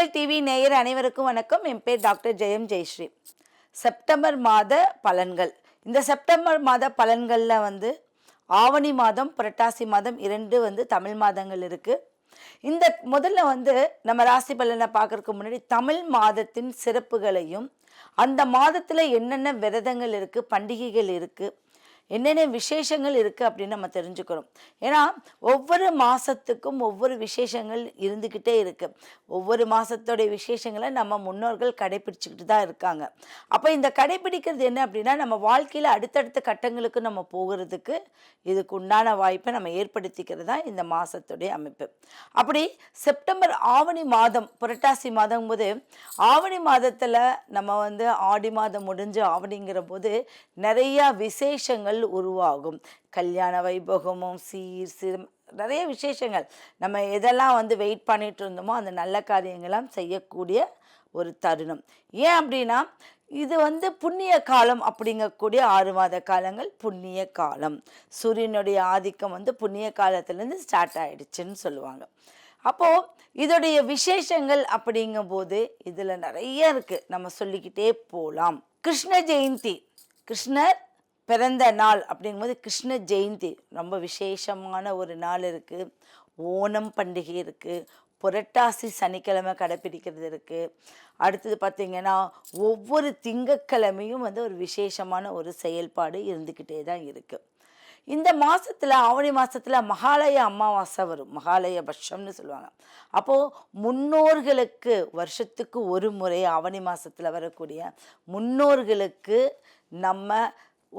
மக்கள் டிவி நேயர் அனைவருக்கும் வணக்கம். என் பேர் டாக்டர் ஜெயம் ஜெயஸ்ரீ. செப்டம்பர் மாத பலன்கள். இந்த செப்டம்பர் மாத பலன்களில் ஆவணி மாதம் புரட்டாசி மாதம் 2 தமிழ் மாதங்கள் இருக்குது. இந்த முதல்ல நம்ம ராசி பலனை பார்க்கறதுக்கு முன்னாடி தமிழ் மாதத்தின் சிறப்புகளையும் அந்த மாதத்தில் என்னென்ன விரதங்கள் இருக்குது, பண்டிகைகள் இருக்குது, என்னென்ன விசேஷங்கள் இருக்குது அப்படின்னு நம்ம தெரிஞ்சுக்கிறோம். ஏன்னா ஒவ்வொரு மாதத்துக்கும் ஒவ்வொரு விசேஷங்கள் இருந்துக்கிட்டே இருக்குது. ஒவ்வொரு மாதத்தோடைய விசேஷங்களை நம்ம முன்னோர்கள் கடைப்பிடிச்சிக்கிட்டு தான் இருக்காங்க. அப்போ இந்த கடைப்பிடிக்கிறது என்ன அப்படின்னா, நம்ம வாழ்க்கையில் அடுத்தடுத்த கட்டங்களுக்கு நம்ம போகிறதுக்கு இதுக்கு உண்டான வாய்ப்பை நம்ம ஏற்படுத்திக்கிறது தான் இந்த மாதத்துடைய அமைப்பு. அப்படி செப்டம்பர் ஆவணி மாதம் புரட்டாசி மாதம் போது, ஆவணி மாதத்தில் நம்ம ஆடி மாதம் முடிஞ்சு ஆவணிங்கிற போது நிறையா விசேஷங்கள் உருவாகும். கல்யாண வைபோகமும் சீர் நிறைய விசேஷங்கள் நம்ம எதெல்லாம் வெயிட் பண்ணிட்டு இருந்தோமோ அந்த நல்ல காரியங்களாம் செய்யக்கூடிய ஒரு தருணம். ஏன் அப்படின்னா இது புண்ணிய காலம் அப்படிங்கக்கூடிய 6 மாத காலங்கள் புண்ணிய காலம். சூரியனுடைய ஆதிக்கம் புண்ணிய காலத்திலேருந்து ஸ்டார்ட் ஆயிடுச்சுன்னு சொல்லுவாங்க. அப்போது இதோடைய விசேஷங்கள் அப்படிங்கும்போது இதில் நிறைய இருக்குது, நம்ம சொல்லிக்கிட்டே போகலாம். கிருஷ்ண ஜெயந்தி, கிருஷ்ணர் பிறந்த நாள் அப்படிங்கும்போது கிருஷ்ண ஜெயந்தி ரொம்ப விசேஷமான ஒரு நாள் இருக்குது. ஓணம் பண்டிகை இருக்குது. புரட்டாசி சனிக்கிழமை கடைப்பிடிக்கிறது இருக்குது. அடுத்தது பார்த்திங்கன்னா ஒவ்வொரு திங்கட்கிழமையும் ஒரு விசேஷமான ஒரு செயல்பாடு இருந்துக்கிட்டே தான் இருக்குது. இந்த மாதத்தில் ஆவணி மாதத்தில் மகாலய அமாவாசை வரும். மகாலய பட்சம்னு சொல்லுவாங்க. அப்போது முன்னோர்களுக்கு வருஷத்துக்கு ஒரு முறை ஆவணி மாதத்தில் வரக்கூடிய முன்னோர்களுக்கு நம்ம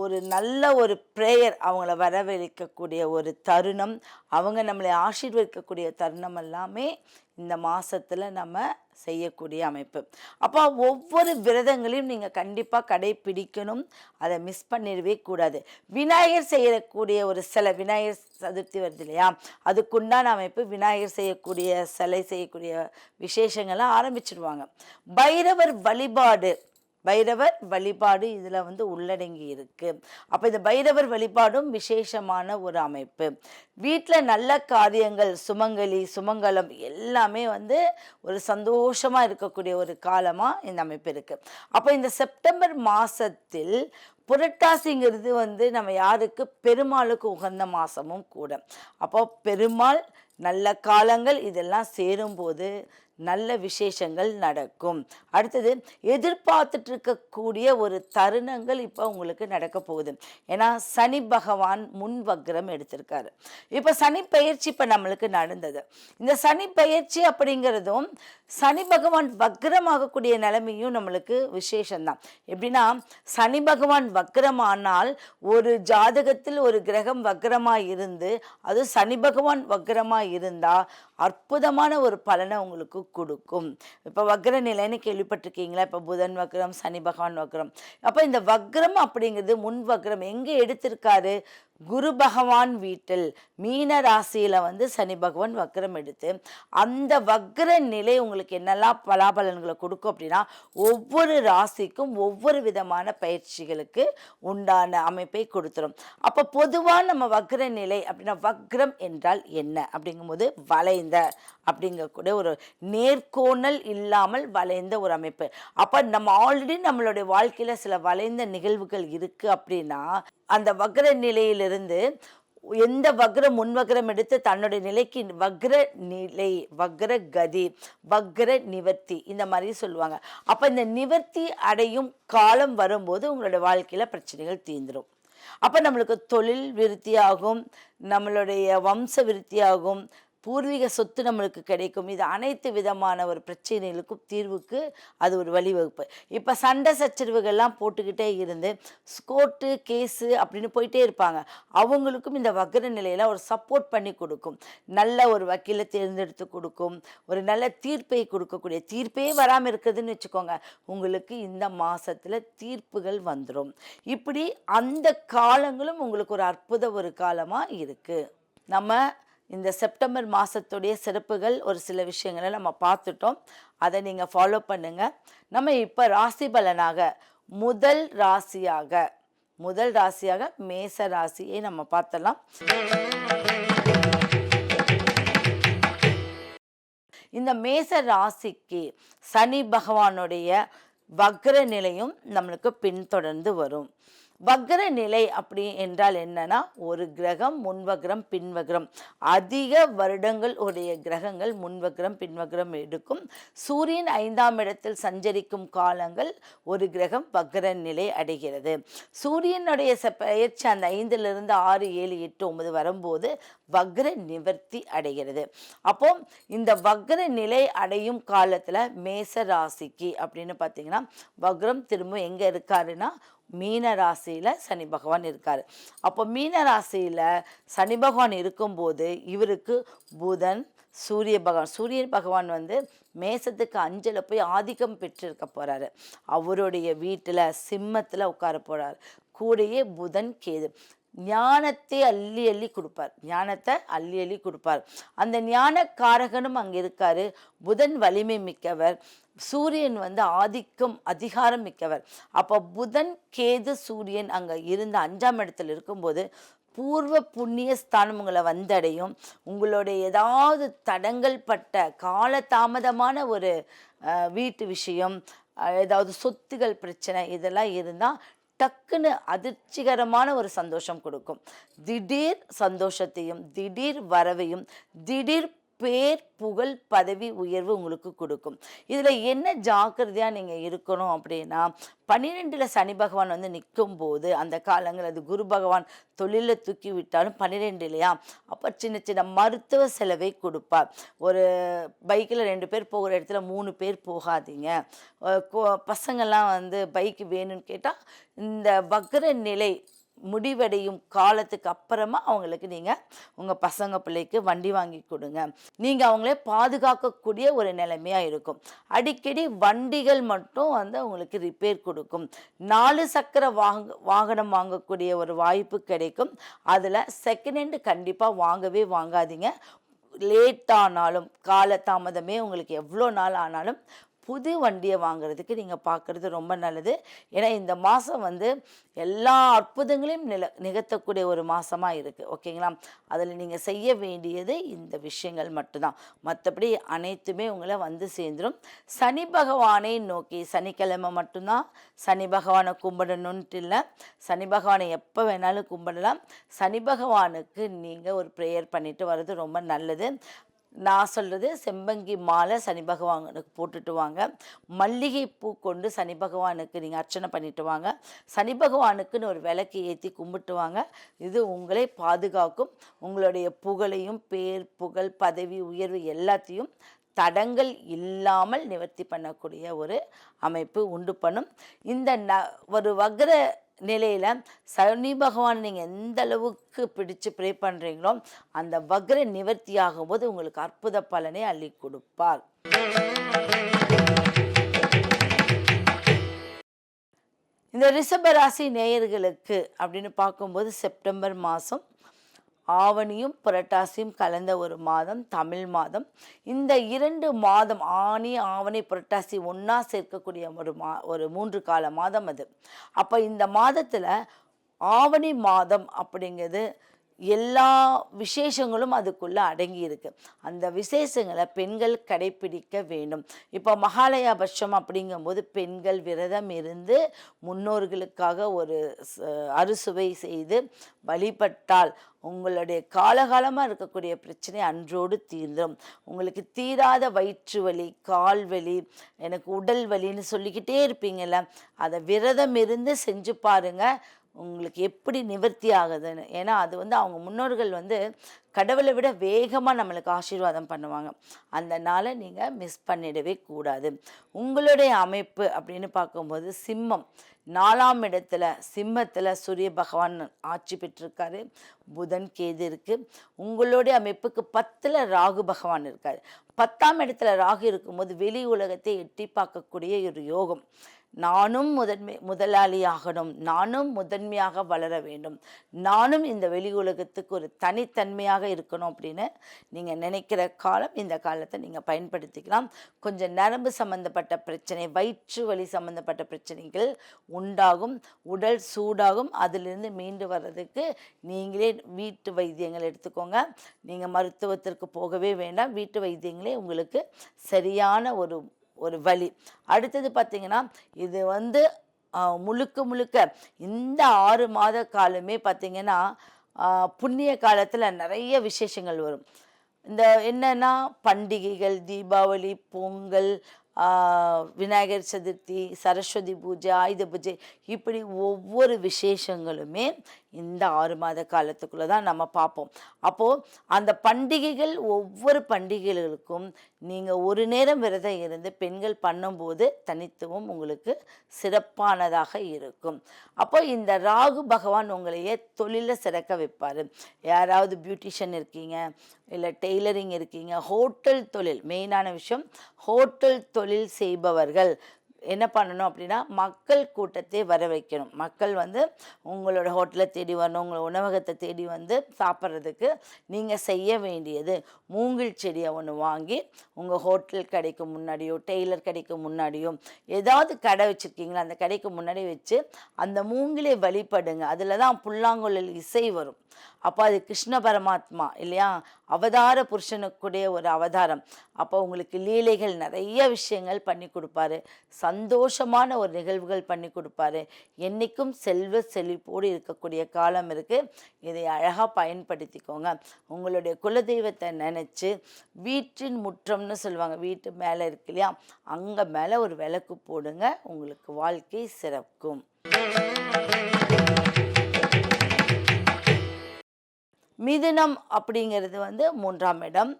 ஒரு நல்ல ஒரு ப்ரேயர், அவங்கள வரவழைக்கக்கூடிய ஒரு தருணம், அவங்க நம்மளை ஆசீர்வதிக்கக்கூடிய தருணம் எல்லாமே இந்த மாதத்தில் நம்ம செய்யக்கூடிய அமைப்பு. அப்போ ஒவ்வொரு விரதங்களையும் நீங்கள் கண்டிப்பாக கடைப்பிடிக்கணும். அதை மிஸ் பண்ணிடவே கூடாது. விநாயகர் செய்யக்கூடிய ஒரு சிலை, விநாயகர் சதுர்த்தி வருது இல்லையா, அதுக்குண்டான அமைப்பு. விநாயகர் செய்யக்கூடிய சிலை செய்யக்கூடிய விசேஷங்கள்லாம் ஆரம்பிச்சிடுவாங்க. பைரவர் வழிபாடு, பைரவர் வழிபாடு இதில் உள்ளடங்கி இருக்குது. அப்போ இந்த பைரவர் வழிபாடும் விசேஷமான ஒரு அமைப்பு. வீட்டில் நல்ல காரியங்கள், சுமங்கலி சுமங்கலம் எல்லாமே ஒரு சந்தோஷமாக இருக்கக்கூடிய ஒரு காலமாக இந்த அமைப்பு இருக்குது. அப்போ இந்த செப்டம்பர் மாதத்தில் புரட்டாசிங்கிறது நம்ம யாருக்கு, பெருமாளுக்கு உகந்த மாதமும் கூட. அப்போ பெருமாள் நல்ல காலங்கள் இதெல்லாம் சேரும்போது நல்ல விசேஷங்கள் நடக்கும். அடுத்தது எதிர்பார்த்துட்டு இருக்கக்கூடிய ஒரு தருணங்கள் இப்போ உங்களுக்கு நடக்க போகுது. ஏன்னா சனி பகவான் முன் வக்ரம் எடுத்திருக்காரு. இப்போ சனி பயிற்சி இப்போ நம்மளுக்கு நடந்தது. இந்த சனி பயிற்சி அப்படிங்கிறதும் சனி பகவான் வக்ரமாகக்கூடிய நிலைமையும் நம்மளுக்கு விசேஷம்தான். எப்படின்னா சனி பகவான் வக்ரமானால் ஒரு ஜாதகத்தில் ஒரு கிரகம் வக்ரமாக இருந்து, அது சனி பகவான் வக்ரமாக இருந்தால் அற்புதமான ஒரு பலனை உங்களுக்கு கொடுக்கும். இப்போ வக்ர நிலைன்னு கேள்விப்பட்டிருக்கீங்களா? இப்போ புதன் வக்ரம், சனி பகவான் வக்ரம். அப்போ இந்த வக்ரம் அப்படிங்கிறது முன் வக்ரம் எங்கே எடுத்திருக்காரு? குரு பகவான் வீட்டில் மீன ராசியில் சனி பகவான் வக்ரம் எடுத்து, அந்த வக்ர நிலை உங்களுக்கு என்னெல்லாம் பலாபலன்களை கொடுக்கும் அப்படின்னா, ஒவ்வொரு ராசிக்கும் ஒவ்வொரு விதமான பயிற்சிகளுக்கு உண்டான அமைப்பை கொடுத்துரும். அப்போ பொதுவாக நம்ம வக்ர நிலை அப்படின்னா, வக்ரம் என்றால் என்ன அப்படிங்கும்போது வளைந்த அப்படிங்கக்கூடிய ஒரு நேர்கோணல் இல்லாமல் வளைந்த ஒரு அமைப்பு. அப்போ நம்ம ஆல்ரெடி நம்மளுடைய வாழ்க்கையில் சில வளைந்த நிகழ்வுகள் இருக்குது அப்படின்னா, அந்த வக்ர நிலையிலிருந்து எந்த வக்ரம் முன்வக்ரம் எடுத்து தன்னுடைய நிலைக்கு வக்ர நிலை, வக்ர கதி, வக்ர நிவர்த்தி இந்த மாதிரி சொல்லுவாங்க. அப்போ இந்த நிவர்த்தி அடையும் காலம் வரும்போது உங்களோட வாழ்க்கையில் பிரச்சனைகள் தீர்ந்துடும். அப்போ நம்மளுக்கு தொழில் விருத்தியாகும், நம்மளுடைய வம்ச விருத்தியாகும், பூர்வீக சொத்து நம்மளுக்கு கிடைக்கும். இது அனைத்து விதமான ஒரு பிரச்சனைகளுக்கும் தீர்வுக்கு அது ஒரு வழிவகுப்பு. இப்போ சண்டை சச்சரவுகள்லாம் போட்டுக்கிட்டே இருந்து கோர்ட்டு கேஸு அப்படின்னு போயிட்டே இருப்பாங்க. அவங்களுக்கும் இந்த வக்ர நிலையில் ஒரு சப்போர்ட் பண்ணி கொடுக்கும். நல்ல ஒரு வக்கீலை தேர்ந்தெடுத்து கொடுக்கும். ஒரு நல்ல தீர்ப்பை கொடுக்கக்கூடிய, தீர்ப்பே வராமல் இருக்குதுன்னு வச்சுக்கோங்க, உங்களுக்கு இந்த மாதத்தில் தீர்ப்புகள் வந்துடும். இப்படி அந்த காலங்களும் உங்களுக்கு ஒரு அற்புத ஒரு காலமாக இருக்குது. நம்ம இந்த செப்டம்பர் மாதத்துடைய சிறப்புகள் ஒரு சில விஷயங்களை நம்ம பார்த்துட்டோம். அதை நீங்கள் ஃபாலோ பண்ணுங்கள். நம்ம இப்போ ராசி பலனாக முதல் ராசியாக மேச ராசியை நம்ம பார்த்தலாம். இந்த மேச ராசிக்கு சனி பகவானுடைய வக்ர நிலையும் நம்மளுக்கு பின்தொடர்ந்து வரும். வக்ர நிலை அப்படி என்றால் என்னன்னா, ஒரு கிரகம் முன்வக்ரம் பின்வக்ரம், அதிக வருடங்கள் உடைய கிரகங்கள் முன்வக்ரம் பின்வக்ரம் எடுக்கும். சூரியன் 5ஆம் இடத்தில் சஞ்சரிக்கும் காலங்கள் ஒரு கிரகம் வக்ர நிலை அடைகிறது. சூரியனுடைய பெயர்ச்சி அந்த 5லிருந்து 6, 7, 8, 9 வரும்போது வக்ர நிவர்த்தி அடைகிறது. அப்போ இந்த வக்ர நிலை அடையும் காலத்துல மேச ராசிக்கு அப்படின்னு பார்த்தீங்கன்னா, வக்ரம் திரும்ப எங்க இருக்காருன்னா மீன ராசியில சனி பகவான் இருக்காரு. அப்போ மீன ராசியில சனி பகவான் இருக்கும்போது இவருக்கு புதன் சூரிய பகவான் வந்து மேசத்துக்கு 5ல் போய் ஆதிக்கம் பெற்றிருக்க போறாரு. அவருடைய வீட்டுல சிம்மத்துல உட்கார போறாரு. கூடயே புதன் கேது ஞானத்தை அள்ளி அள்ளி கொடுப்பார். அந்த ஞான காரகனும் அங்க இருக்காரு. புதன் வலிமை மிக்கவர், சூரியன் வந்து அதிகாரம் மிக்கவர். அப்போ புதன் கேது சூரியன் அங்க இருந்த 5ஆம் இடத்துல இருக்கும்போது பூர்வ புண்ணிய ஸ்தானம் உங்களை வந்தடையும். உங்களுடைய ஏதாவது தடங்கள் பட்ட காலதாமதமான ஒரு வீட்டு விஷயம், ஏதாவது சொத்துகள் பிரச்சனை இதெல்லாம் இருந்தால் டக்குன்னு அதிர்ச்சிகரமான ஒரு சந்தோஷம் கொடுக்கும். திடீர் சந்தோஷத்தையும் திடீர் வரவையும் திடீர் பேர் புகழ் பதவி உயர்வு உங்களுக்கு கொடுக்கும். இதில் என்ன ஜாக்கிரதையாக நீங்கள் இருக்கணும் அப்படின்னா, 12ல் சனி பகவான் வந்து நிற்கும் போது அந்த காலங்கள் அது குரு பகவான் தொழிலை தூக்கி விட்டாலும் 12 இல்லையா, அப்போ சின்ன சின்ன மருத்துவ செலவை கொடுப்பார். ஒரு பைக்கில் 2 பேர் போகிற இடத்துல 3 பேர் போகாதீங்க. பசங்கள்லாம் வந்து பைக்கு வேணும்னு கேட்டால் இந்த வக்ர நிலை முடிவடையும் காலத்துக்கு அப்புறமா அவங்களுக்கு நீங்கள் உங்கள் பசங்க பிள்ளைக்கு வண்டி வாங்கி கொடுங்க. நீங்கள் அவங்களே பாதுகாக்கக்கூடிய ஒரு நிலைமையாக இருக்கும். அடிக்கடி வண்டிகள் மட்டும் வந்து அவங்களுக்கு ரிப்பேர் கொடுக்கும். 4 சக்கர வாகனம் வாங்கக்கூடிய ஒரு வாய்ப்பு கிடைக்கும். அதில் செகண்ட் ஹேண்டு கண்டிப்பாக வாங்காதீங்க. லேட்டானாலும் காலதாமதமே உங்களுக்கு எவ்வளோ நாள் ஆனாலும் புது வண்டியை வாங்குறதுக்கு நீங்கள் பார்க்குறது ரொம்ப நல்லது. ஏன்னா இந்த மாதம் வந்து எல்லா அற்புதங்களையும் நிகழ்த்தக்கூடிய ஒரு மாதமாக இருக்குது. ஓகேங்களா? அதில் நீங்கள் செய்ய வேண்டியது இந்த விஷயங்கள் மட்டும்தான். மற்றபடி அனைத்துமே உங்களை வந்து சேர்ந்துடும். சனி பகவானை நோக்கி சனிக்கிழமை மட்டும்தான் சனி பகவானை கும்பிடணுன்ட்டு இல்லை, சனி பகவானை எப்போ வேணாலும் கும்பிடலாம். சனி பகவானுக்கு நீங்கள் ஒரு ப்ரேயர் பண்ணிட்டு வர்றது ரொம்ப நல்லது. நான் சொல்கிறது, செம்பங்கி மாலை சனி பகவானுக்கு போட்டுட்டு வாங்க. மல்லிகை பூ கொண்டு சனி பகவானுக்கு நீங்கள் அர்ச்சனை பண்ணிட்டு வாங்க. சனி பகவானுக்குன்னு ஒரு விளக்கு ஏற்றி கும்பிட்டு வாங்க. இது உங்களை பாதுகாக்கும். உங்களுடைய புகழையும் பேர் புகழ் பதவி உயர்வு எல்லாத்தையும் தடங்கள் இல்லாமல் நிவர்த்தி பண்ணக்கூடிய ஒரு அமைப்பு உண்டு பண்ணும். இந்த ஒரு வக்ர நிலையில் சனி பகவான் நீங்கள் எந்த அளவுக்கு பிடிச்சு ப்ரே பண்ணுறீங்களோ அந்த வக்ர நிவர்த்தி ஆகும்போது உங்களுக்கு அற்புத பலனை அள்ளி கொடுப்பார். இந்த ரிஷபராசி நேயர்களுக்கு அப்படின்னு பார்க்கும்போது செப்டம்பர் மாதம் ஆவணியும் புரட்டாசியும் கலந்த ஒரு மாதம், தமிழ் மாதம். இந்த 2 மாதம் ஆனி ஆவணி புரட்டாசி ஒன்றா சேர்க்கக்கூடிய ஒரு 3 கால மாதம் அது. அப்போ இந்த மாதத்தில் ஆவணி மாதம் அப்படிங்கிறது எல்லா விசேஷங்களும் அதுக்குள்ளே அடங்கி இருக்கு. அந்த விசேஷங்களை பெண்கள் கடைப்பிடிக்க வேண்டும். இப்போ மகாலயபட்சம் அப்படிங்கும்போது பெண்கள் விரதம் இருந்து முன்னோர்களுக்காக ஒரு அறுசுவை செய்து வழிபட்டால் உங்களுடைய காலகாலமாக இருக்கக்கூடிய பிரச்சனை அன்றோடு தீர்ந்துடும். உங்களுக்கு தீராத வயிற்று வலி, கால் வலி, எனக்கு உடல் வலின்னு சொல்லிக்கிட்டே இருப்பீங்கள்ல, அதை விரதம் இருந்து செஞ்சு பாருங்கள் உங்களுக்கு எப்படி நிவர்த்தி ஆகுதுன்னு. ஏன்னா அது வந்து அவங்க முன்னோர்கள் வந்து கடவுளை விட வேகமாக நம்மளுக்கு ஆசீர்வாதம் பண்ணுவாங்க. அந்த நாளை நீங்கள் மிஸ் பண்ணிடவே கூடாது. உங்களுடைய அமைப்பு அப்படின்னு பார்க்கும்போது சிம்மம் 4ஆம் இடத்துல சிம்மத்தில் சூரிய பகவான் ஆட்சி பெற்றிருக்காரு. புதன் கேது இருக்குது. உங்களுடைய அமைப்புக்கு 10ல் ராகு பகவான் இருக்கார். 10ஆம் இடத்துல ராகு இருக்கும்போது வெளி உலகத்தை எட்டி பார்க்கக்கூடிய ஒரு யோகம். நானும் முதலாளியாகணும், நானும் முதன்மையாக வளர வேண்டும், நானும் இந்த வெளி உலகத்துக்கு ஒரு தனித்தன்மையாக இருக்கணும் அப்படின்னு நீங்கள் நினைக்கிற காலம் இந்த காலத்தை நீங்கள் பயன்படுத்திக்கலாம். கொஞ்சம் நரம்பு சம்மந்தப்பட்ட பிரச்சனை, வயிற்று வலி சம்மந்தப்பட்ட பிரச்சனைகள் உண்டாகும், உடல் சூடாகும். அதிலிருந்து மீண்டு வர்றதுக்கு நீங்களே வீட்டு வைத்தியங்கள் எடுத்துக்கோங்க. நீங்கள் மருத்துவத்திற்கு போகவே வேண்டாம், வீட்டு வைத்தியங்களே உங்களுக்கு சரியான ஒரு வழி. அடுத்தது பார்த்தீங்கன்னா, இது வந்து முழுக்க முழுக்க இந்த 6 மாத காலமே பார்த்தீங்கன்னா, புண்ணிய காலத்தில் நிறைய விசேஷங்கள் வரும். இந்த என்னன்னா பண்டிகைகள், தீபாவளி, பொங்கல், விநாயகர் சதுர்த்தி, சரஸ்வதி பூஜை, ஆயுத பூஜை, இப்படி ஒவ்வொரு விசேஷங்களுமே இந்த 6 மாத காலத்துக்குள்ளே தான் நம்ம பார்ப்போம். அப்போது அந்த பண்டிகைகள், ஒவ்வொரு பண்டிகைகளுக்கும் நீங்கள் ஒரு நேரம் விரதம் இருந்து பெண்கள் பண்ணும்போது தனித்துவம் உங்களுக்கு சிறப்பானதாக இருக்கும். அப்போ இந்த ராகு பகவான் உங்களையே தொழிலில் சிறக்க வைப்பார். யாராவது பியூட்டிஷியன் இருக்கீங்க, இல்லை டெய்லரிங் இருக்கீங்க, ஹோட்டல் தொழில், மெயினான விஷயம், ஹோட்டல் தொழில் செய்பவர்கள் என்ன பண்ணணும் அப்படின்னா, மக்கள் கூட்டத்தை வர வைக்கணும். மக்கள் வந்து உங்களோட ஹோட்டலை தேடி வரணும், உங்களோட உணவகத்தை தேடி வந்து சாப்பிட்றதுக்கு நீங்கள் செய்ய வேண்டியது, மூங்கில் செடியை ஒன்று வாங்கி உங்கள் ஹோட்டல் கடைக்கு முன்னாடியோ, டெய்லர் கடைக்கு முன்னாடியோ, ஏதாவது கடை வச்சுருக்கீங்களா அந்த கடைக்கு முன்னாடி வச்சு அந்த மூங்கிலை வழிபடுங்க. அதில் தான் புல்லாங்குழல் இசை வரும். அப்போ அது கிருஷ்ண பரமாத்மா இல்லையா, அவதார புருஷனுக்குடைய ஒரு அவதாரம். அப்போ உங்களுக்கு லீலைகள், நிறைய விஷயங்கள் பண்ணி கொடுப்பாரு, சந்தோஷமான ஒரு நிகழ்வுகள் பண்ணி கொடுப்பாரு. என்றைக்கும் செல்வ செழிப்போடு இருக்கக்கூடிய காலம் இருக்குது. இதை அழகாக பயன்படுத்திக்கோங்க. உங்களுடைய குலதெய்வத்தை நினச்சி வீட்டின் முற்றம்னு சொல்லுவாங்க, வீட்டு மேலே இருக்கு இல்லையா, அங்கே மேலே ஒரு விளக்கு போடுங்க, உங்களுக்கு வாழ்க்கை சிறக்கும். மிதுனம் அப்படிங்கிறது வந்து 3ஆம் இடம்.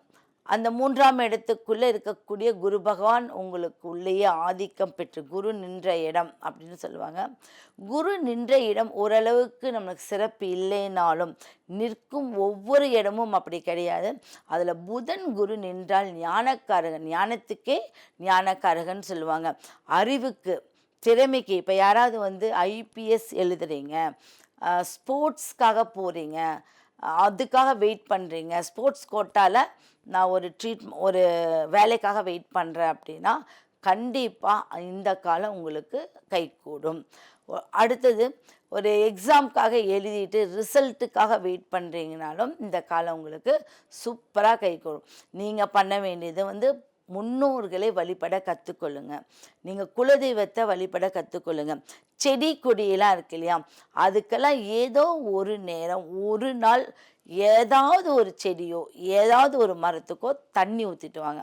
அந்த 3ஆம் இடத்துக்குள்ளே இருக்கக்கூடிய குரு பகவான் உங்களுக்கு உள்ளேயே ஆதிக்கம் பெற்று குரு நின்ற இடம் அப்படின்னு சொல்லுவாங்க. குரு நின்ற இடம் ஓரளவுக்கு நமக்கு சிறப்பு இல்லைனாலும் நிற்கும் ஒவ்வொரு இடமும் அப்படி கிடையாது. அதில் புதன் குரு நின்றால் ஞானக்காரகன், ஞானத்துக்கே ஞானக்காரகன் சொல்லுவாங்க. அறிவுக்கு, திறமைக்கு, இப்போ யாராவது வந்து ஐபிஎஸ் எழுதுறீங்க, ஸ்போர்ட்ஸ்க்காக போகிறீங்க, அதுக்காக வெயிட் பண்ணுறீங்க, ஸ்போர்ட்ஸ் கோட்டாவில் நான் ஒரு வேலைக்காக வெயிட் பண்ணுறேன் அப்படின்னா கண்டிப்பாக இந்த காலம் உங்களுக்கு கைகூடும். அடுத்தது ஒரு எக்ஸாமுக்காக எழுதிட்டு ரிசல்ட்டுக்காக வெயிட் பண்ணுறீங்கனாலும் இந்த காலம் உங்களுக்கு சூப்பராக கைகூடும். நீங்கள் பண்ண வேண்டியது வந்து முன்னோர்களை வழிபட கற்றுக்கொள்ளுங்க, நீங்கள் குலதெய்வத்தை வழிபட கற்றுக்கொள்ளுங்க. செடி கொடியெல்லாம் இருக்கு இல்லையா, அதுக்கெல்லாம் ஏதோ ஒரு நேரம், ஒரு நாள் ஏதாவது ஒரு செடியோ ஏதாவது ஒரு மரத்துக்கோ தண்ணி ஊற்றிட்டு வாங்க.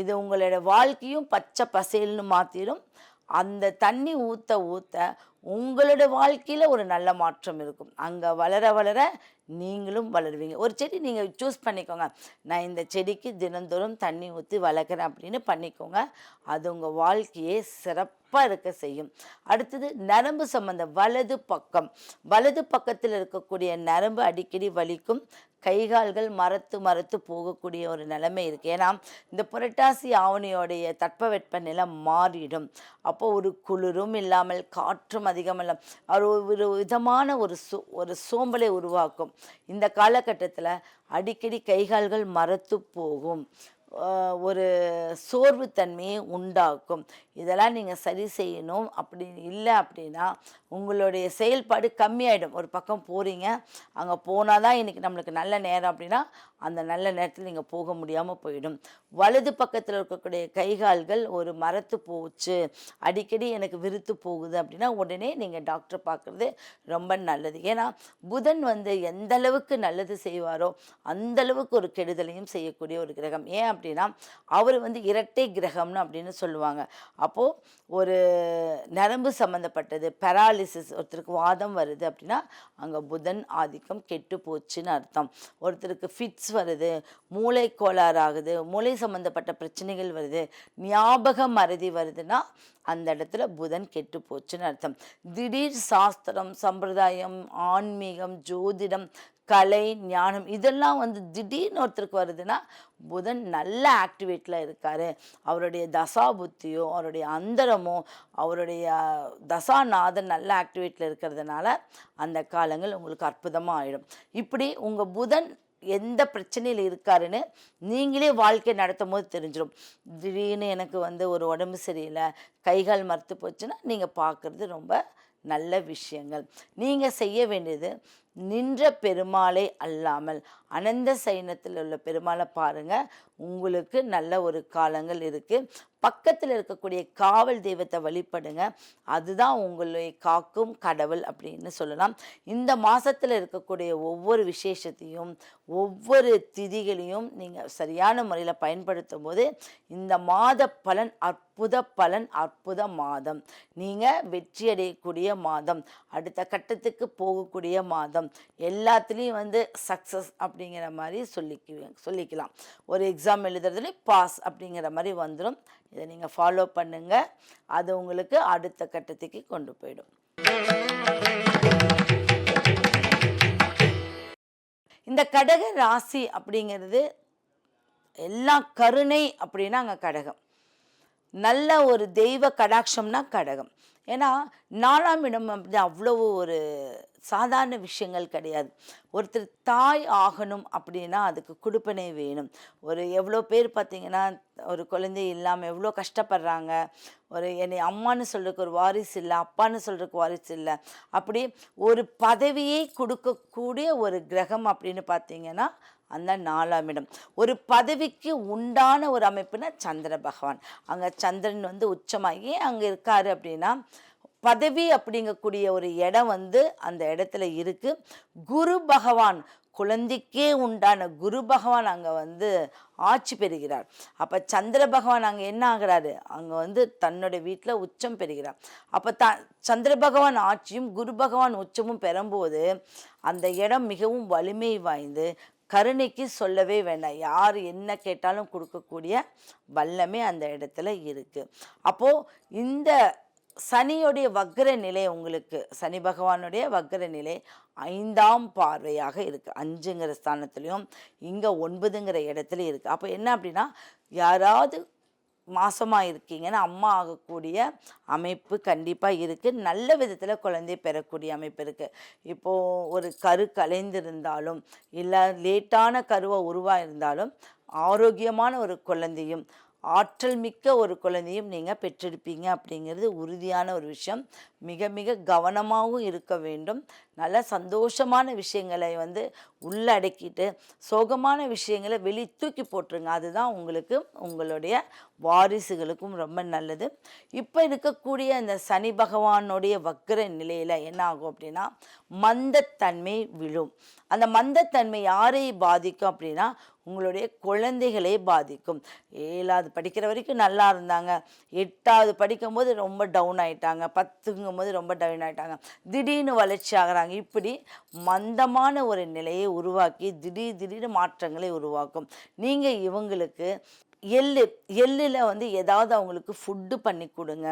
இது உங்களோட வாழ்க்கையும் பச்சை பசேல்னு மாற்றிடும். அந்த தண்ணி ஊற்ற ஊற்ற உங்களோட வாழ்க்கையில் ஒரு நல்ல மாற்றம் இருக்கும். அங்கே வளர வளர நீங்களும் வளருவீங்க. ஒரு செடி நீங்கள் சூஸ் பண்ணிக்கோங்க, நான் இந்த செடிக்கு தினந்தோறும் தண்ணி ஊற்றி வளர்க்குறேன் அப்படின்னு பண்ணிக்கோங்க. அது உங்கள் வாழ்க்கையே சிறப்பாக இருக்க செய்யும். அடுத்தது நரம்பு சம்பந்தம், வலது பக்கத்தில் இருக்கக்கூடிய நரம்பு அடிக்கடி வலிக்கும், கைகால்கள் மரத்து போகக்கூடிய ஒரு நிலைமை இருக்குது. ஏன்னா இந்த புரட்டாசி ஆவணியோடைய தட்பவெட்ப நிலை மாறிடும். அப்போது ஒரு குளிரும் இல்லாமல் காற்றும் அதிகம் இல்லாமல் ஒரு விதமான ஒரு சோம்பலை உருவாக்கும். இந்த காலகட்டத்தில் அடிக்கடி கைகால்கள் மரத்து போகும், ஒரு சோர்வுத்தன்மையை உண்டாக்கும். இதெல்லாம் நீங்கள் சரி செய்யணும். அப்படி இல்லை அப்படின்னா உங்களுடைய செயல்பாடு கம்மியாயிடும். ஒரு பக்கம் போகிறீங்க, அங்கே போனால் தான் இன்றைக்கி நம்மளுக்கு நல்ல நேரம் அப்படின்னா அந்த நல்ல நேரத்தில் நீங்கள் போக முடியாமல் போயிடும். வலது பக்கத்தில் இருக்கக்கூடிய கைகால்கள் ஒரு மரத்து போச்சு, அடிக்கடி எனக்கு விருத்து போகுது அப்படின்னா உடனே நீங்கள் டாக்டர் பார்க்குறது ரொம்ப நல்லது. ஏன்னா புதன் வந்து எந்த அளவுக்கு நல்லது செய்வாரோ அந்தளவுக்கு ஒரு கெடுதலையும் செய்யக்கூடிய ஒரு கிரகம். ஏன் அப்படின்னா அவர் வந்து இரட்டை கிரகம்னு அப்படின்னு சொல்லுவாங்க. அப்போது ஒரு நரம்பு சம்மந்தப்பட்டது, பெராலிசிஸ், ஒருத்தருக்கு வாதம் வருது அப்படின்னா அங்கே புதன் ஆதிக்கம் கெட்டு போச்சுன்னு அர்த்தம். ஒருத்தருக்கு ஃபிட்ஸ் வருது, மூளை கோளாறு ஆகுது, மூளை சம்மந்தப்பட்ட பிரச்சனைகள் வருது, ஞாபகம் மறதி வருதுன்னா அந்த இடத்துல புதன் கெட்டு போச்சுன்னு அர்த்தம். திடீர் சாஸ்திரம், சம்பிரதாயம், ஆன்மீகம், ஜோதிடம், கலை, ஞானம் இதெல்லாம் வந்து திடீர்னு ஒருத்தருக்கு வருதுன்னா புதன் நல்ல ஆக்டிவேட்டில் இருக்கார். அவருடைய தசா புத்தியோ அவருடைய அந்தரமோ அவருடைய தசாநாதன் நல்ல ஆக்டிவேட்டில் இருக்கிறதுனால அந்த காலங்கள் உங்களுக்கு அற்புதமாக ஆகிடும். இப்படி உங்கள் புதன் எந்த பிரச்சனையில் இருக்காருன்னு நீங்களே வாழ்க்கை நடத்தும் போது தெரிஞ்சிடும். திடீர்னு எனக்கு ஒரு உடம்பு சரியில்லை, கைகால் மறுத்து போச்சுன்னா நீங்கள் பார்க்குறது ரொம்ப நல்ல விஷயங்கள். நீங்கள் செய்ய வேண்டியது நின்ற பெருமாளை அல்லாமல் அனந்த சைனத்தில் உள்ள பெருமாளை பாருங்கள். உங்களுக்கு நல்ல ஒரு காலங்கள் இருக்குது. பக்கத்தில் இருக்கக்கூடிய காவல் தெய்வத்தை வழிபடுங்க. அதுதான் உங்களை காக்கும் கடவுள் அப்படின்னு சொல்லலாம். இந்த மாதத்தில் இருக்கக்கூடிய ஒவ்வொரு விசேஷத்தையும் ஒவ்வொரு திதிகளையும் நீங்கள் சரியான முறையில் பயன்படுத்தும் போது இந்த மாத பலன் அற்புத மாதம். நீங்கள் வெற்றி அடையக்கூடிய மாதம், அடுத்த கட்டத்துக்கு போகக்கூடிய மாதம், எல்லாத்துலேயும் சக்ஸஸ் அப்படிங்கிற மாதிரி சொல்லிக்கலாம். ஒரு எக்ஸாம் எழுதுறதுல பாஸ் அப்படிங்கிற மாதிரி வந்துடும். இதை நீங்கள் ஃபாலோ பண்ணுங்கள். அது உங்களுக்கு அடுத்த கட்டத்துக்கு கொண்டு போயிடும். இந்த கடக ராசி அப்படிங்கிறது எல்லாம் கருணை அப்படின்னா அங்கே கடகம். நல்ல ஒரு தெய்வ கடாட்சம்னா கடகம். ஏன்னா 4ஆம் இடம் அப்படி அவ்வளவு ஒரு சாதாரண விஷயங்கள் கிடையாது. ஒருத்தர் தாய் ஆகணும் அப்படின்னா அதுக்கு கொடுப்பனை வேணும். எவ்வளோ பேர் பார்த்திங்கன்னா ஒரு குழந்தை இல்லாமல் எவ்வளோ கஷ்டப்படுறாங்க. என்னை அம்மானு சொல்கிறதுக்கு ஒரு வாரிசு இல்லை, அப்பான்னு சொல்கிறதுக்கு வாரிசு இல்லை. அப்படி ஒரு பதவியை கொடுக்கக்கூடிய ஒரு கிரகம் அப்படின்னு பார்த்திங்கன்னா அந்த 4ஆம் இடம். ஒரு பதவிக்கு உண்டான ஒரு அமைப்புனா சந்திர பகவான். அங்கே சந்திரன் உச்சமாகி அங்கே இருக்காரு அப்படின்னா பதவி அப்படிங்கக்கூடிய ஒரு இடம் அந்த இடத்துல இருக்குது. குரு பகவான், குழந்தைக்கே உண்டான குரு பகவான் அங்கே ஆட்சி பெறுகிறார். அப்போ சந்திர பகவான் அங்கே என்ன ஆகிறாரு, அங்கே தன்னுடைய வீட்டில் உச்சம் பெறுகிறார். அப்போ சந்திர பகவான் ஆட்சியும் குரு பகவான் உச்சமும் பெறும்போது அந்த இடம் மிகவும் வலிமை வாய்ந்து கருணைக்கு சொல்லவே வேண்டாம். யார் என்ன கேட்டாலும் கொடுக்கக்கூடிய வல்லமே அந்த இடத்துல இருக்குது. அப்போது இந்த சனியுடைய வக்ர நிலை, உங்களுக்கு சனி பகவானுடைய வக்ர நிலை 5ஆம் பார்வையாக இருக்குது. 5ங்கிற ஸ்தானத்துலேயும் இங்கே 9ங்கிற இடத்துல இருக்குது. அப்போ என்ன அப்படின்னா, யாராவது மாசமாக இருக்கீங்கன்னா அம்மா ஆகக்கூடிய அமைப்பு கண்டிப்பாக இருக்குது. நல்ல விதத்தில் குழந்தை பெறக்கூடிய அமைப்பு இருக்குது. இப்போது ஒரு கரு கலைந்திருந்தாலும் இல்லை லேட்டான கருவை உருவாயிருந்தாலும் ஆரோக்கியமான ஒரு குழந்தையும் ஆற்றல் மிக்க ஒரு குழந்தையும் நீங்கள் பெற்றெடுப்பீங்க அப்படிங்கிறது உறுதியான ஒரு விஷயம். மிக மிக கவனமாகவும் இருக்க வேண்டும். நல்ல சந்தோஷமான விஷயங்களை உள்ளடக்கிட்டு சோகமான விஷயங்களை வெளி தூக்கி போட்டுருங்க. அதுதான் உங்களுக்கு உங்களுடைய வாரிசுகளுக்கும் ரொம்ப நல்லது. இப்போ இருக்கக்கூடிய இந்த சனி பகவானுடைய வக்ர நிலையில் என்ன ஆகும் அப்படின்னா மந்தத்தன்மை விழும். அந்த மந்தத்தன்மை யாரை பாதிக்கும் அப்படின்னா உங்களுடைய குழந்தைகளை பாதிக்கும். 7வது படிக்கிற வரைக்கும் நல்லா இருந்தாங்க, 8வது படிக்கும்போது ரொம்ப டவுன் ஆகிட்டாங்க, 10ங்கும் போது ரொம்ப டவுன் ஆகிட்டாங்க, திடீர்னு வளர்ச்சி ஆகிறாங்க. இப்படி மந்தமான ஒரு நிலையை உருவாக்கி திடீர்னு மாற்றங்களை உருவாக்கும். நீங்கள் இவங்களுக்கு எள்ளில் ஏதாவது அவங்களுக்கு ஃபுட்டு பண்ணி கொடுங்க.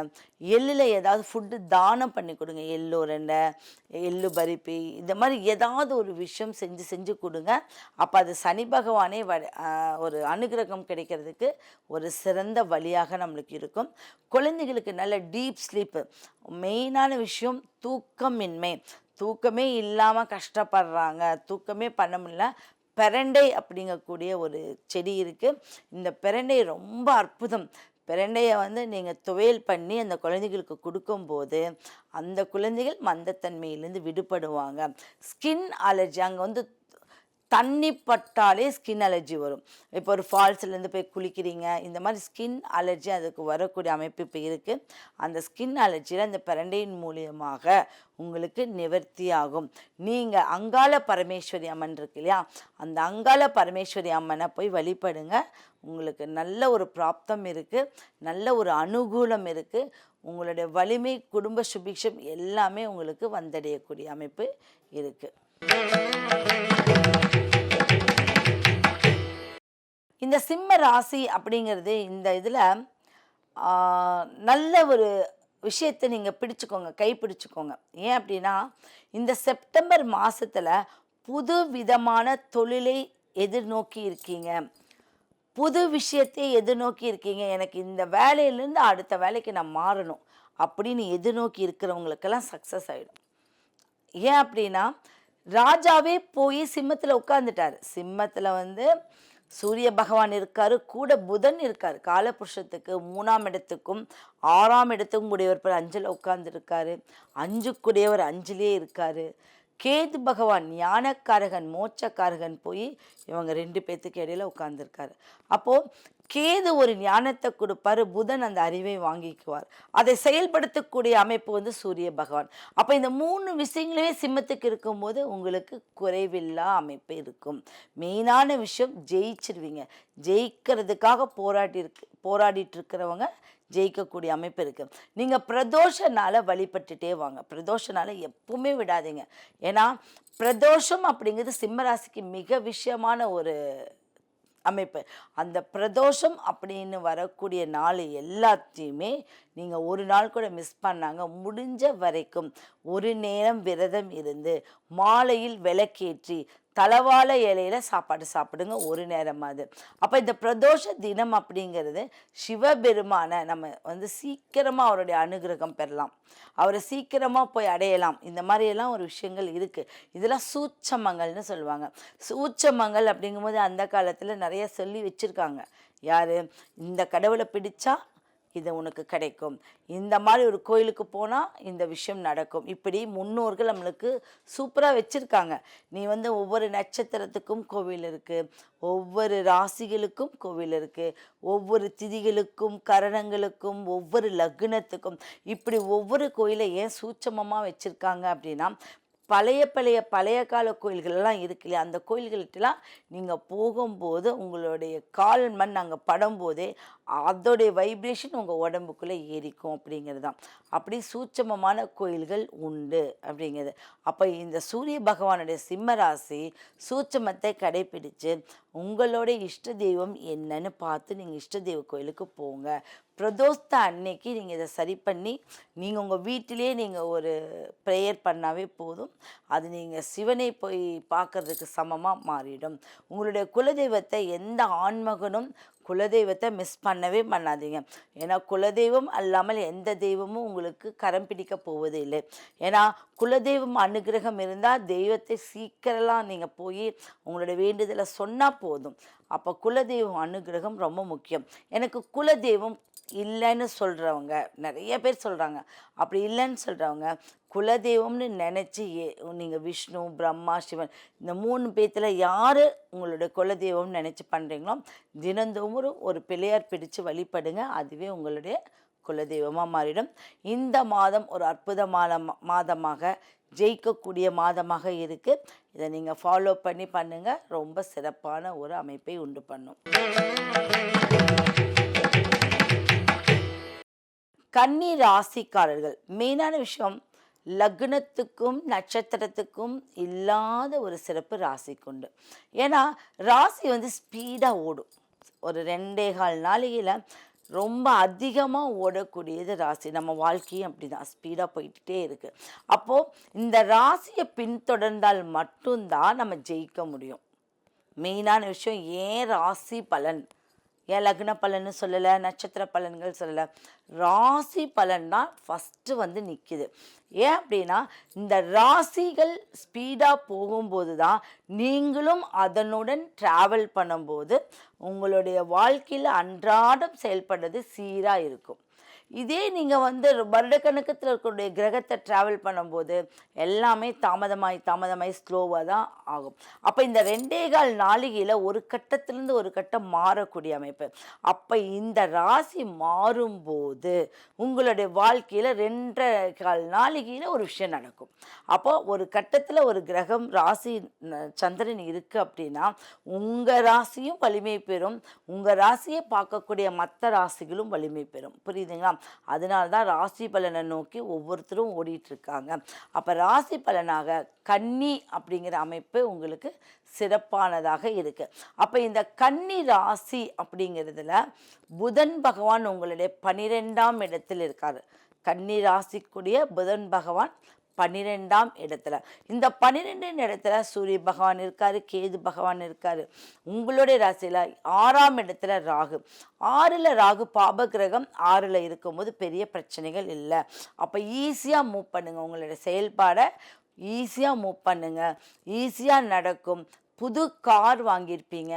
எள்ளில் ஏதாவது ஃபுட்டு தானம் பண்ணி கொடுங்க. எள்ளு உருண்டை, எள்ளு பருப்பி, இந்த மாதிரி ஏதாவது ஒரு விஷயம் செஞ்சு கொடுங்க. அப்போ அது சனி பகவானே ஒரு அனுகிரகம் கிடைக்கிறதுக்கு ஒரு சிறந்த வழியாக நம்மளுக்கு இருக்கும். குழந்தைகளுக்கு நல்ல டீப் ஸ்லீப்பு. மெயினான விஷயம் தூக்கமின்மை. தூக்கமே இல்லாமல் கஷ்டப்படுறாங்க, தூக்கமே பண்ண முடியல. பிரண்டை அப்படிங்கக்கூடிய ஒரு செடி இருக்குது. இந்த பிரண்டை ரொம்ப அற்புதம். பிரண்டையை நீங்கள் துவையல் பண்ணி அந்த குழந்தைகளுக்கு கொடுக்கும்போது அந்த குழந்தைகள் மந்தத்தன்மையிலேருந்து விடுபடுவாங்க. ஸ்கின் அலர்ஜி, அங்கே தண்ணி பட்டாலே ஸ்கின் அலர்ஜி வரும். இப்போ ஒரு ஃபால்ஸ்லேருந்து போய் குளிக்கிறீங்க, இந்த மாதிரி ஸ்கின் அலர்ஜி அதுக்கு வரக்கூடிய அமைப்பு இப்போ இருக்குது. அந்த ஸ்கின் அலர்ஜியில் அந்த பிரண்டையின் மூலியமாக உங்களுக்கு நிவர்த்தி ஆகும். நீங்கள் அங்காள பரமேஸ்வரி அம்மன் இருக்கு இல்லையா, அந்த அங்காள பரமேஸ்வரி அம்மனை போய் வழிபடுங்க. உங்களுக்கு நல்ல ஒரு பிராப்தம் இருக்குது, நல்ல ஒரு அனுகூலம் இருக்குது. உங்களுடைய வலிமை, குடும்ப சுபிக்ஷம் எல்லாமே உங்களுக்கு வந்தடையக்கூடிய அமைப்பு இருக்குது. இந்த சிம்ம ராசி அப்படிங்கிறது இந்த இதில் நல்ல ஒரு விஷயத்தை நீங்கள் பிடிச்சுக்கோங்க, கைப்பிடிச்சுக்கோங்க. ஏன் அப்படின்னா இந்த செப்டம்பர் மாதத்தில் புது விதமான தொழிலை எதிர்நோக்கி இருக்கீங்க. புது விஷயத்தை எதிர்நோக்கி இருக்கீங்க, எனக்கு இந்த வேலையிலேருந்து அடுத்த வேலைக்கு நான் மாறணும் அப்படின்னு எதிர்நோக்கி இருக்கிறவங்களுக்கெல்லாம் சக்ஸஸ் ஆகிடும். ஏன் அப்படின்னா, ராஜாவே போய் சிம்மத்தில் உட்காந்துட்டார். சிம்மத்தில் வந்து சூரிய பகவான் இருக்காரு, கூட புதன் இருக்காரு. காலபுருஷத்துக்கு 3ஆம் இடத்துக்கும் 6ஆம் இடத்துக்கும் கூடியவர் 5ல் உட்கார்ந்துருக்காரு. 5க்குடையவர் 5லே இருக்காரு. கேது பகவான் ஞானக்காரகன் மோட்சக்காரகன் போய் இவங்க 2 பேத்துக்கு இடையில உட்கார்ந்துருக்காரு. அப்போது கேது ஒரு ஞானத்தை கொடுப்பாரு, புதன் அந்த அறிவை வாங்கிக்குவார். அதை செயல்படுத்தக்கூடிய அமைப்பு வந்து சூரிய பகவான். அப்போ இந்த 3 விஷயங்களுமே சிம்மத்துக்கு இருக்கும்போது உங்களுக்கு குறைவில்லா அமைப்பு இருக்கும். மெயினான விஷயம் ஜெயிச்சிருவீங்க. ஜெயிக்கிறதுக்காக போராடிட்டு இருக்கிறவங்க ஜெயிக்கக்கூடிய அமைப்பு இருக்குது. நீங்கள் பிரதோஷ நாளை வழிபட்டுட்டே வாங்க. பிரதோஷ நாளை எப்பவுமே விடாதீங்க. ஏன்னா பிரதோஷம் அப்படிங்கிறது சிம்மராசிக்கு மிக விஷயமான ஒரு அமைப்பு. அந்த பிரதோஷம் அப்படின்னு வரக்கூடிய நாள் எல்லாத்தையுமே நீங்கள் ஒரு நாள் கூட மிஸ் பண்ணாங்க. முடிஞ்ச வரைக்கும் ஒரு நேரம் விரதம் இருந்து மாலையில் விளக்கேற்றி தலவாழை இலையில சாப்பாடு சாப்பிடுங்க ஒரு நேரமாவது. அப்போ இந்த பிரதோஷ தினம் அப்படிங்கிறது சிவபெருமான நம்ம வந்து சீக்கிரமாக அவருடைய அனுகிரகம் பெறலாம், அவரை சீக்கிரமாக போய் அடையலாம். இந்த மாதிரியெல்லாம் ஒரு விஷயங்கள் இருக்குது. இதெல்லாம் சூட்சமங்கள்னு சொல்லுவாங்க. சூட்சமங்கள் அப்படிங்கும்போது அந்த காலத்தில் நிறைய சொல்லி வச்சுருக்காங்க. யார் இந்த கடவுளை பிடிச்சா இது உனக்கு கிடைக்கும், இந்த மாதிரி ஒரு கோயிலுக்கு போனால் இந்த விஷயம் நடக்கும், இப்படி முன்னோர்கள் நம்மளுக்கு சூப்பராக வச்சுருக்காங்க. நீ வந்து ஒவ்வொரு நட்சத்திரத்துக்கும் கோவில் இருக்குது, ஒவ்வொரு ராசிகளுக்கும் கோவில் இருக்குது, ஒவ்வொரு திதிகளுக்கும் கரணங்களுக்கும் ஒவ்வொரு லக்னத்துக்கும் இப்படி ஒவ்வொரு கோயிலை ஏன் சூட்சமமாக வச்சுருக்காங்க அப்படின்னா, பழைய கால கோயில்கள்லாம் இருக்கு இல்லையா, அந்த கோயில்கள்ட்டலாம் நீங்கள் போகும்போது உங்களுடைய கால் மண் அங்கே படும்போதே அதோடைய வைப்ரேஷன் உங்கள் உடம்புக்குள்ளே ஏறிக்கும் அப்படிங்கிறது தான். அப்படி சூட்சமமான கோயில்கள் உண்டு அப்படிங்கிறது. அப்போ இந்த சூரிய பகவானுடைய சிம்மராசி சூட்சமத்தை கடைப்பிடித்து உங்களோட இஷ்ட தெய்வம் என்னன்னு பார்த்து நீங்கள் இஷ்ட தெய்வ கோயிலுக்கு போங்க. பிரதோஷ அன்னைக்கு நீங்கள் இதை சரி பண்ணி நீங்கள் உங்கள் வீட்டிலே நீங்கள் ஒரு ப்ரேயர் பண்ணாவே போதும். அது நீங்கள் சிவனை போய் பார்க்கறதுக்கு சமமாக மாறிடும். உங்களுடைய குலதெய்வத்தை எந்த ஆண்மகனும் குலதெய்வத்தை மிஸ் பண்ணவே பண்ணாதீங்க. ஏன்னா குலதெய்வம் அல்லாமல் எந்த தெய்வமும் உங்களுக்கு கரம் பிடிக்க போவது இல்லை. ஏன்னா குலதெய்வம் அனுகிரகம் இருந்தால் தெய்வத்தை சீக்கிரலாம் நீங்கள் போய் உங்களோட வேண்டுதலை சொன்னால் போதும். அப்போ குலதெய்வம் அனுகிரகம் ரொம்ப முக்கியம். எனக்கு குலதெய்வம் இல்லைன்னு சொல்கிறவங்க நிறைய பேர் சொல்கிறாங்க. அப்படி இல்லைன்னு சொல்கிறவங்க குலதெய்வம்னு நினச்சி நீங்கள் விஷ்ணு பிரம்மா சிவன் இந்த 3 பேர்த்தில் யார் உங்களுடைய குலதெய்வம்னு நினச்சி பண்ணுறீங்களோ தினந்தோறும் ஒரு பிள்ளையார் பிடிச்சு வழிபடுங்க. அதுவே உங்களுடைய குலதெய்வமாக மாறிடும். இந்த மாதம் ஒரு அற்புதமான மாதமாக ஜெயிக்கக்கூடிய மாதமாக இருக்குது. இதை நீங்கள் ஃபாலோ பண்ணி பண்ணுங்கள். ரொம்ப சிறப்பான ஒரு அமைப்பை உண்டு பண்ணும். கன்னி ராசிக்காரர்கள் மெயினான விஷயம், லக்னத்துக்கும் நட்சத்திரத்துக்கும் இல்லாத ஒரு சிறப்பு ராசிக்கு உண்டு. ஏன்னா ராசி வந்து ஸ்பீடாக ஓடும். ஒரு 2.25 நாளையில் ரொம்ப அதிகமாக ஓடக்கூடியது ராசி. நம்ம வாழ்க்கையும் அப்படி தான் ஸ்பீடாக போயிட்டே இருக்குது. அப்போது இந்த ராசியை பின்தொடர்ந்தால் மட்டும்தான் நம்ம ஜெயிக்க முடியும். மெயினான விஷயம், ஏன் ராசி பலன், ஏன் லக்ன பலன்னு சொல்லலை, நட்சத்திர பலன்கள் சொல்லலை, ராசி பலன் தான் ஃபஸ்ட்டு வந்து நிற்கிது. ஏன் அப்படின்னா இந்த ராசிகள் ஸ்பீடாக போகும்போது தான் நீங்களும் அதனுடன் ட்ராவல் பண்ணும்போது உங்களுடைய வாழ்க்கையில் அன்றாடம் செயல்படுறது சீராக இருக்கும். இதே நீங்கள் வந்து வருடக்கணக்கத்தில் இருக்கக்கூடிய கிரகத்தை ட்ராவல் பண்ணும்போது எல்லாமே தாமதமாய் ஸ்லோவாக தான் ஆகும். அப்போ இந்த 2.25 நாளிகையில் ஒரு கட்டத்திலேருந்து ஒரு கட்டம் மாறக்கூடிய அமைப்பு. அப்போ இந்த ராசி மாறும்போது உங்களுடைய வாழ்க்கையில் 2.25 நாளிகையில் ஒரு விஷயம் நடக்கும். அப்போ ஒரு கட்டத்தில் ஒரு கிரகம் ராசி சந்திரன் இருக்குது அப்படின்னா உங்கள் ராசியும் வலிமை பெறும், உங்கள் ராசியை பார்க்கக்கூடிய மற்ற ராசிகளும் வலிமை பெறும். புரியுதுங்களா? அதனால்தான் ராசி பலனை நோக்கி ஒவ்வொருத்தரும் ஓடிட்டுருக்காங்க. அப்போ ராசி பலனாக கன்னி அப்படிங்கிற அமைப்பு உங்களுக்கு சிறப்பானதாக இருக்குது. அப்போ இந்த கன்னி ராசி அப்படிங்கிறதுல புதன் பகவான் உங்களுடைய 12ஆம் இடத்தில் இருக்கார். கன்னி ராசிக்குரிய புதன் பகவான் 12ஆம் இடத்துல. இந்த 12 இடத்துல சூரிய பகவான் இருக்காரு, கேது பகவான் இருக்காரு. உங்களுடைய ராசியில 6ஆம் இடத்துல ராகு. 6ல் ராகு பாப கிரகம். 6ல் இருக்கும்போது பெரிய பிரச்சனைகள் இல்லை. அப்போ ஈஸியாக மூவ் பண்ணுங்க, உங்களுடைய செயல்பாடை ஈஸியாக மூவ் பண்ணுங்க, ஈஸியாக நடக்கும். புது கார் வாங்கியிருப்பீங்க,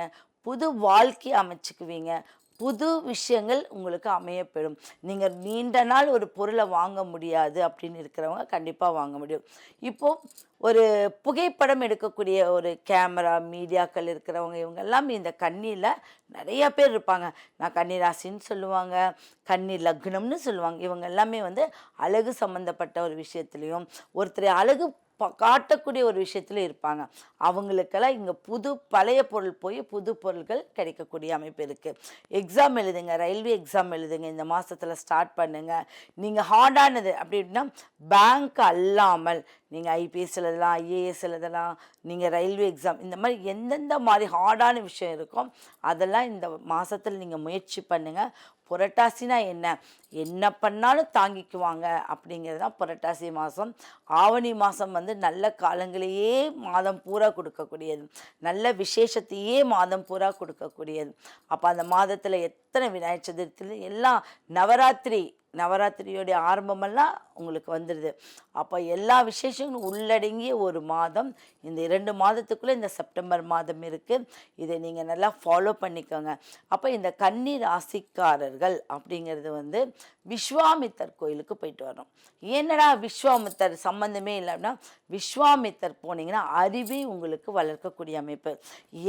புது வாழ்க்கை அமைச்சுக்குவீங்க, புது விஷயங்கள் உங்களுக்கு அமையப்பெறும். நீங்கள் நீண்ட நாள் ஒரு பொருளை வாங்க முடியாது அப்படின்னு இருக்கிறவங்க கண்டிப்பாக வாங்க முடியும். இப்போது ஒரு புகைப்படம் எடுக்கக்கூடிய ஒரு கேமரா மீடியாக்கள் இருக்கிறவங்க இவங்க எல்லாமே இந்த கன்னியில் நிறைய பேர் இருப்பாங்க. நான் கன்னி ராசின்னு சொல்லுவாங்க, கன்னி லக்னம்னு சொல்லுவாங்க. இவங்க எல்லாமே வந்து அழகு சம்மந்தப்பட்ட ஒரு விஷயத்துலையும் ஒருத்தரை அழகு காட்டக்கூடிய ஒரு விஷயத்துல இருப்பாங்க. அவங்களுக்கெல்லாம் இங்கே பழைய பொருள் போய் புது பொருட்கள் கிடைக்கக்கூடிய அமைப்பு இருக்குது. எக்ஸாம் எழுதுங்க, ரயில்வே எக்ஸாம் எழுதுங்க, இந்த மாதத்தில் ஸ்டார்ட் பண்ணுங்கள். நீங்கள் ஹார்டானது அப்படின்னா பேங்க் அல்லாமல் நீங்கள் ஐபிஎஸ் எழுதலாம், ஐஏஎஸ் எழுதலாம், நீங்கள் ரயில்வே எக்ஸாம் இந்த மாதிரி எந்தெந்த மாதிரி ஹார்டான விஷயம் இருக்கோ அதெல்லாம் இந்த மாதத்தில் நீங்கள் முயற்சி பண்ணுங்கள். புரட்டாசினா என்ன பண்ணாலும் தாங்கிக்குவாங்க அப்படிங்கிறது தான் புரட்டாசி மாதம். ஆவணி மாதம் வந்து நல்ல காலங்களையே மாதம் பூரா கொடுக்கக்கூடியது, நல்ல விசேஷத்தையே மாதம் பூரா கொடுக்கக்கூடியது. அப்போ அந்த மாதத்தில் எத்தனை விநாயகர் சதுர்த்தி எல்லாம் நவராத்திரியோடைய ஆரம்பமெல்லாம் உங்களுக்கு வந்துடுது. அப்போ எல்லா விசேஷங்களும் உள்ளடங்கிய ஒரு மாதம் இந்த 2 மாதத்துக்குள்ளே இந்த செப்டம்பர் மாதம் இருக்குது. இதை நீங்கள் நல்லா ஃபாலோ பண்ணிக்கோங்க. அப்போ இந்த கன்னி ராசிக்காரர்கள் அப்படிங்கிறது வந்து விஸ்வாமித்தர் கோயிலுக்கு போயிட்டு வரணும். என்னடா விஸ்வாமித்தர் சம்மந்தமே இல்லை அப்படின்னா, விஸ்வாமித்தர் போனீங்கன்னா அறிவை உங்களுக்கு வளர்க்கக்கூடிய அமைப்பு.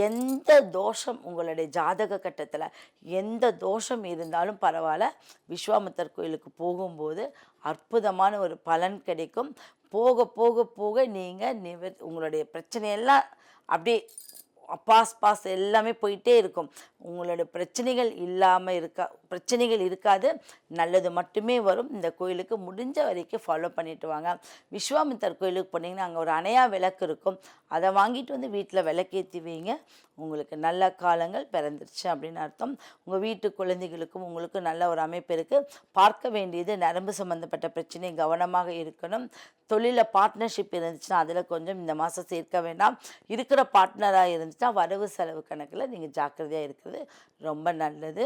எந்த தோஷம் உங்களுடைய ஜாதக கட்டத்தில் எந்த தோஷம் இருந்தாலும் பரவாயில்ல, விஸ்வாமித்தர் கோயிலுக்கு போகும்போது அற்புதமான ஒரு பலன் கிடைக்கும். போக போக போக நீங்கள் உங்களுடைய பிரச்சனையெல்லாம் அப்படியே பாஸ் எல்லாமே போயிட்டே இருக்கும். உங்களோட பிரச்சனைகள் இருக்காது, நல்லது மட்டுமே வரும். இந்த கோயிலுக்கு முடிஞ்ச வரைக்கும் ஃபாலோ பண்ணிட்டு வாங்க. விஸ்வாமித்தர் கோயிலுக்கு போனீங்கன்னா அங்கே ஒரு அணையா விளக்கு இருக்கும், அதை வாங்கிட்டு வந்து வீட்டில் விளக்கேற்றி வைங்க. உங்களுக்கு நல்ல காலங்கள் பிறந்துருச்சு அப்படின்னு அர்த்தம். உங்கள் வீட்டு குழந்தைகளுக்கும் உங்களுக்கும் நல்ல ஒரு அமைப்பு இருக்குது. பார்க்க வேண்டியது நரம்பு சம்மந்தப்பட்ட பிரச்சனை, கவனமாக இருக்கணும். தொழிலில் பார்ட்னர்ஷிப் இருந்துச்சுன்னா அதில் கொஞ்சம் இந்த மாதம் சேர்க்க வேண்டாம். இருக்கிற பார்ட்னராக இருந்துச்சுன்னா வரவு செலவு கணக்கில் நீங்கள் ஜாக்கிரதையாக இருக்கிறது ரொம்ப நல்லது.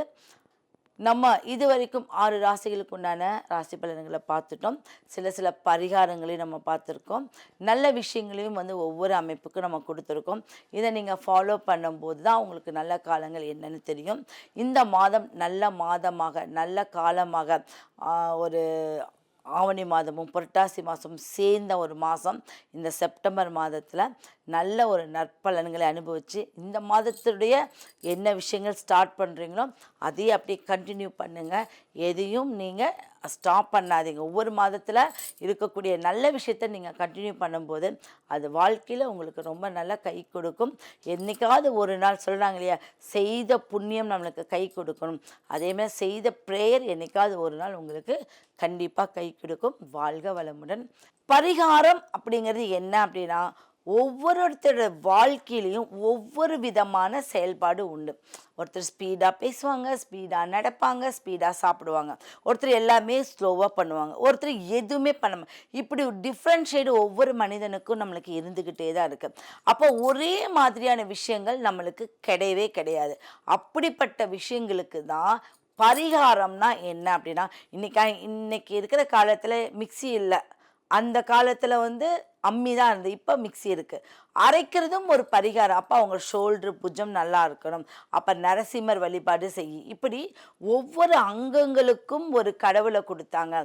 நம்ம இது வரைக்கும் 6 ராசிகளுக்கு உண்டான ராசி பலன்களை பார்த்துட்டோம். சில பரிகாரங்களையும் நம்ம பார்த்துருக்கோம். நல்ல விஷயங்களையும் வந்து ஒவ்வொரு அமைப்புக்கும் நம்ம கொடுத்துருக்கோம். இதை நீங்கள் ஃபாலோ பண்ணும்போது தான் உங்களுக்கு நல்ல காலங்கள் என்னன்னு தெரியும். இந்த மாதம் நல்ல மாதமாக நல்ல காலமாக ஒரு ஆவணி மாதமும் புரட்டாசி மாதமும் சேர்ந்த ஒரு மாதம் இந்த செப்டம்பர் மாதத்தில் நல்ல ஒரு நற்பலன்களை அனுபவித்து இந்த மாதத்துடைய என்ன விஷயங்கள் ஸ்டார்ட் பண்ணுறீங்களோ அதையே அப்படியே கண்டினியூ பண்ணுங்கள். எதையும் நீங்கள் ஸ்டாப் பண்ணாதீங்க. ஒவ்வொரு மாதத்தில் இருக்கக்கூடிய நல்ல விஷயத்தை நீங்கள் கண்டினியூ பண்ணும்போது அது வாழ்க்கையில் உங்களுக்கு ரொம்ப நல்லா கை கொடுக்கும். என்றைக்காவது ஒரு நாள் சொல்கிறாங்க இல்லையா, செய்த புண்ணியம் நம்மளுக்கு கை கொடுக்கணும், அதேமாதிரி செய்த ப்ரேயர் என்றைக்காவது ஒரு நாள் உங்களுக்கு கண்டிப்பாக கை கொடுக்கும். வாழ்க வளமுடன். பரிகாரம் அப்படிங்கிறது என்ன அப்படின்னா, ஒவ்வொருத்தரோட வாழ்க்கையிலையும் ஒவ்வொரு விதமான செயல்பாடு உண்டு. ஒருத்தர் ஸ்பீடாக பேசுவாங்க, ஸ்பீடாக நடப்பாங்க, ஸ்பீடாக சாப்பிடுவாங்க. ஒருத்தர் எல்லாமே ஸ்லோவாக பண்ணுவாங்க, ஒருத்தர் எதுவுமே பண்ண. இப்படி டிஃப்ரென்ஷியேட் ஒவ்வொரு மனிதனுக்கும் நம்மளுக்கு இருந்துக்கிட்டே தான் இருக்குது. அப்போ ஒரே மாதிரியான விஷயங்கள் நம்மளுக்கு கிடையவே கிடையாது. அப்படிப்பட்ட விஷயங்களுக்கு தான் பரிகாரம்னா என்ன அப்படின்னா, இன்னைக்கு இருக்கிற காலத்தில் மிக்சி இல்லை, அந்த காலத்தில் வந்து அம்மி தான் இருந்தது, இப்போ மிக்சி இருக்குது. அரைக்கிறதும் ஒரு பரிகாரம். அப்போ அவங்க ஷோல்ட்ரு புஜம் நல்லா இருக்கணும், அப்போ நரசிம்மர் வழிபாடு செய்யி. இப்படி ஒவ்வொரு அங்கங்களுக்கும் ஒரு கடவுளை கொடுத்தாங்க,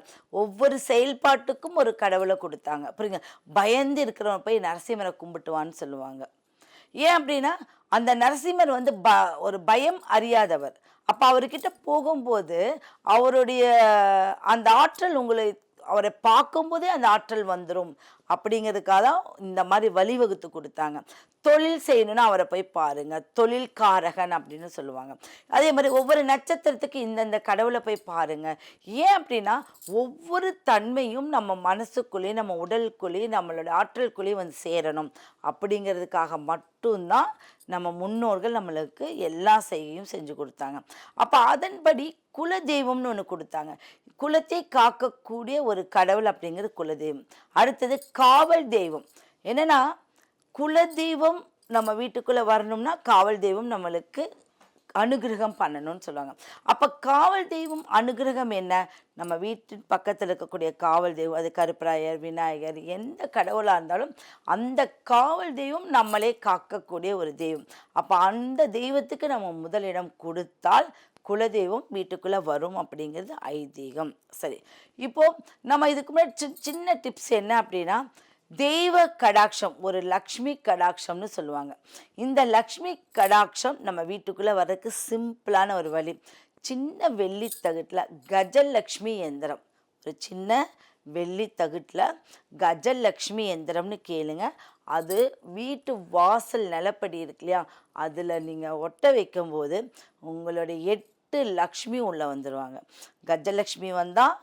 ஒவ்வொரு செயல்பாட்டுக்கும் ஒரு கடவுளை கொடுத்தாங்க. புரியுங்க. பயந்து இருக்கிறவங்க போய் நரசிம்மரை கும்பிட்டுவான்னு சொல்லுவாங்க. ஏன் அப்படின்னா அந்த நரசிம்மர் வந்து ஒரு பயம் அறியாதவர். அப்போ அவர்கிட்ட போகும்போது அவருடைய அந்த ஆற்றல் அவரை பார்க்கும்போதே அந்த ஆற்றல் வந்துடும் அப்படிங்கிறதுக்காக தான் இந்த மாதிரி வழிவகுத்து கொடுத்தாங்க. தொழில் செய்யணும்னா அவரை போய் பாருங்க, தொழில்காரகன் அப்படின்னு சொல்லுவாங்க. அதே மாதிரி ஒவ்வொரு நட்சத்திரத்துக்கு இந்தந்த கடவுளை போய் பாருங்க. ஏன் அப்படின்னா ஒவ்வொரு தன்மையும் நம்ம மனசுக்குள்ளேயும் நம்ம உடலுக்குள்ளேயும் நம்மளோட ஆற்றலுக்குள்ளேயும் வந்து சேரணும் அப்படிங்கிறதுக்காக மட்டும்தான் நம்ம முன்னோர்கள் நம்மளுக்கு எல்லா செய்கையும் செஞ்சு கொடுத்தாங்க. அப்போ அதன்படி குலதெய்வம்னு ஒன்று கொடுத்தாங்க. குலத்தை காக்கக்கூடிய ஒரு கடவுள் அப்படிங்கிறது குலதெய்வம். அடுத்தது காவல் தெய்வம். என்னன்னா குலதெய்வம் நம்ம வீட்டுக்குள்ளே வரணும்னா காவல் தெய்வம் நம்மளுக்கு அனுகிரகம் பண்ணணும்னு சொல்லுவாங்க. அப்போ காவல் தெய்வம் அனுகிரகம் என்ன? நம்ம வீட்டு பக்கத்தில் இருக்கக்கூடிய காவல் தெய்வம், அது கருப்பராயர், விநாயகர், எந்த கடவுளாக இருந்தாலும் அந்த காவல் தெய்வம் நம்மளே காக்கக்கூடிய ஒரு தெய்வம். அப்போ அந்த தெய்வத்துக்கு நம்ம முதலிடம் கொடுத்தால் குலதெய்வம் வீட்டுக்குள்ளே வரும் அப்படிங்கிறது ஐதீகம். சரி, இப்போது நம்ம இதுக்கு முன்னாடி சின்ன டிப்ஸ் என்ன அப்படின்னா, தெய்வ கடாட்சம், ஒரு லக்ஷ்மி கடாட்சம்னு சொல்லுவாங்க. இந்த லக்ஷ்மி கடாட்சம் நம்ம வீட்டுக்குள்ளே வர்றதுக்கு சிம்பிளான ஒரு வழி. சின்ன வெள்ளி தகுட்டில் கஜலக்ஷ்மி எந்திரம், ஒரு சின்ன வெள்ளி தகுட்டில் கஜலக்ஷ்மி எந்திரம்னு கேளுங்க. அது வீட்டு வாசல் நிலப்படி இருக்கு இல்லையா, அதில் நீங்கள் ஒட்ட வைக்கும்போது உங்களுடைய 8 லக்ஷ்மி உள்ளே வந்துடுவாங்க. கஜலக்ஷ்மி வந்தால்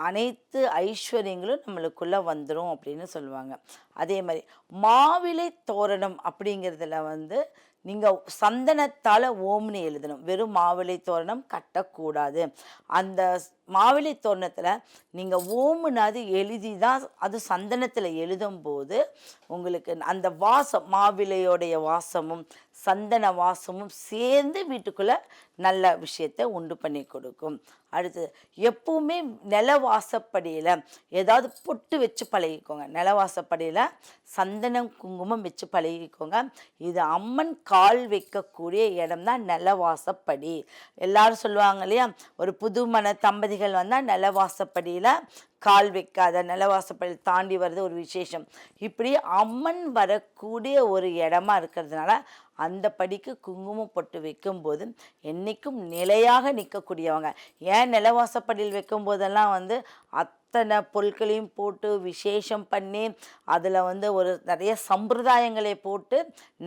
அனைத்து ஐஸ்வர்யங்களும் நம்மளுக்குள்ளே வந்துடும் அப்படின்னு சொல்லுவாங்க. அதே மாதிரி மாவிலை தோரணம் அப்படிங்கிறதுல வந்து நீங்கள் சந்தனத்தால் ஓம்னு எழுதணும். வெறும் மாவிலை தோரணம் கட்டக்கூடாது. அந்த மாவிலை தோரணத்தில் நீங்கள் ஓமுனாது எழுதி தான், அது சந்தனத்தில் எழுதும்போது உங்களுக்கு அந்த வாசம், மாவிலையோடைய வாசமும் சந்தன வாசமும் சேர்ந்து வீட்டுக்குள்ளே நல்ல விஷயத்தை உண்டு பண்ணி கொடுக்கும். அடுத்தது, எப்பவுமே நிலவாசப்படியில் ஏதாவது பொட்டு வச்சு பழகிக்கோங்க. நிலவாசப்படியில் சந்தனம் குங்குமம் வச்சு பழகிக்கோங்க. இது அம்மன் கால் வைக்கக்கூடிய இடம் தான் நிலவாசப்படி. எல்லாரும் சொல்லுவாங்க இல்லையா, ஒரு புது மன தம்பதிகள் வந்தால் நிலவாசப்படியில் கால் வைக்காத, நிலவாசப்படியில் தாண்டி வர்றது ஒரு விசேஷம். இப்படி அம்மன் வரக்கூடிய ஒரு இடமா இருக்கிறதுனால அந்த படிக்கு குங்குமம் பொட்டு வைக்கும்போது என்றைக்கும் நிலையாக நிற்கக்கூடியவங்க. ஏன் நிலவாசப்படியில் வைக்கும்போதெல்லாம் வந்து அத்தனை பொருட்களையும் போட்டு விசேஷம் பண்ணி அதில் வந்து ஒரு நிறைய சம்பிரதாயங்களை போட்டு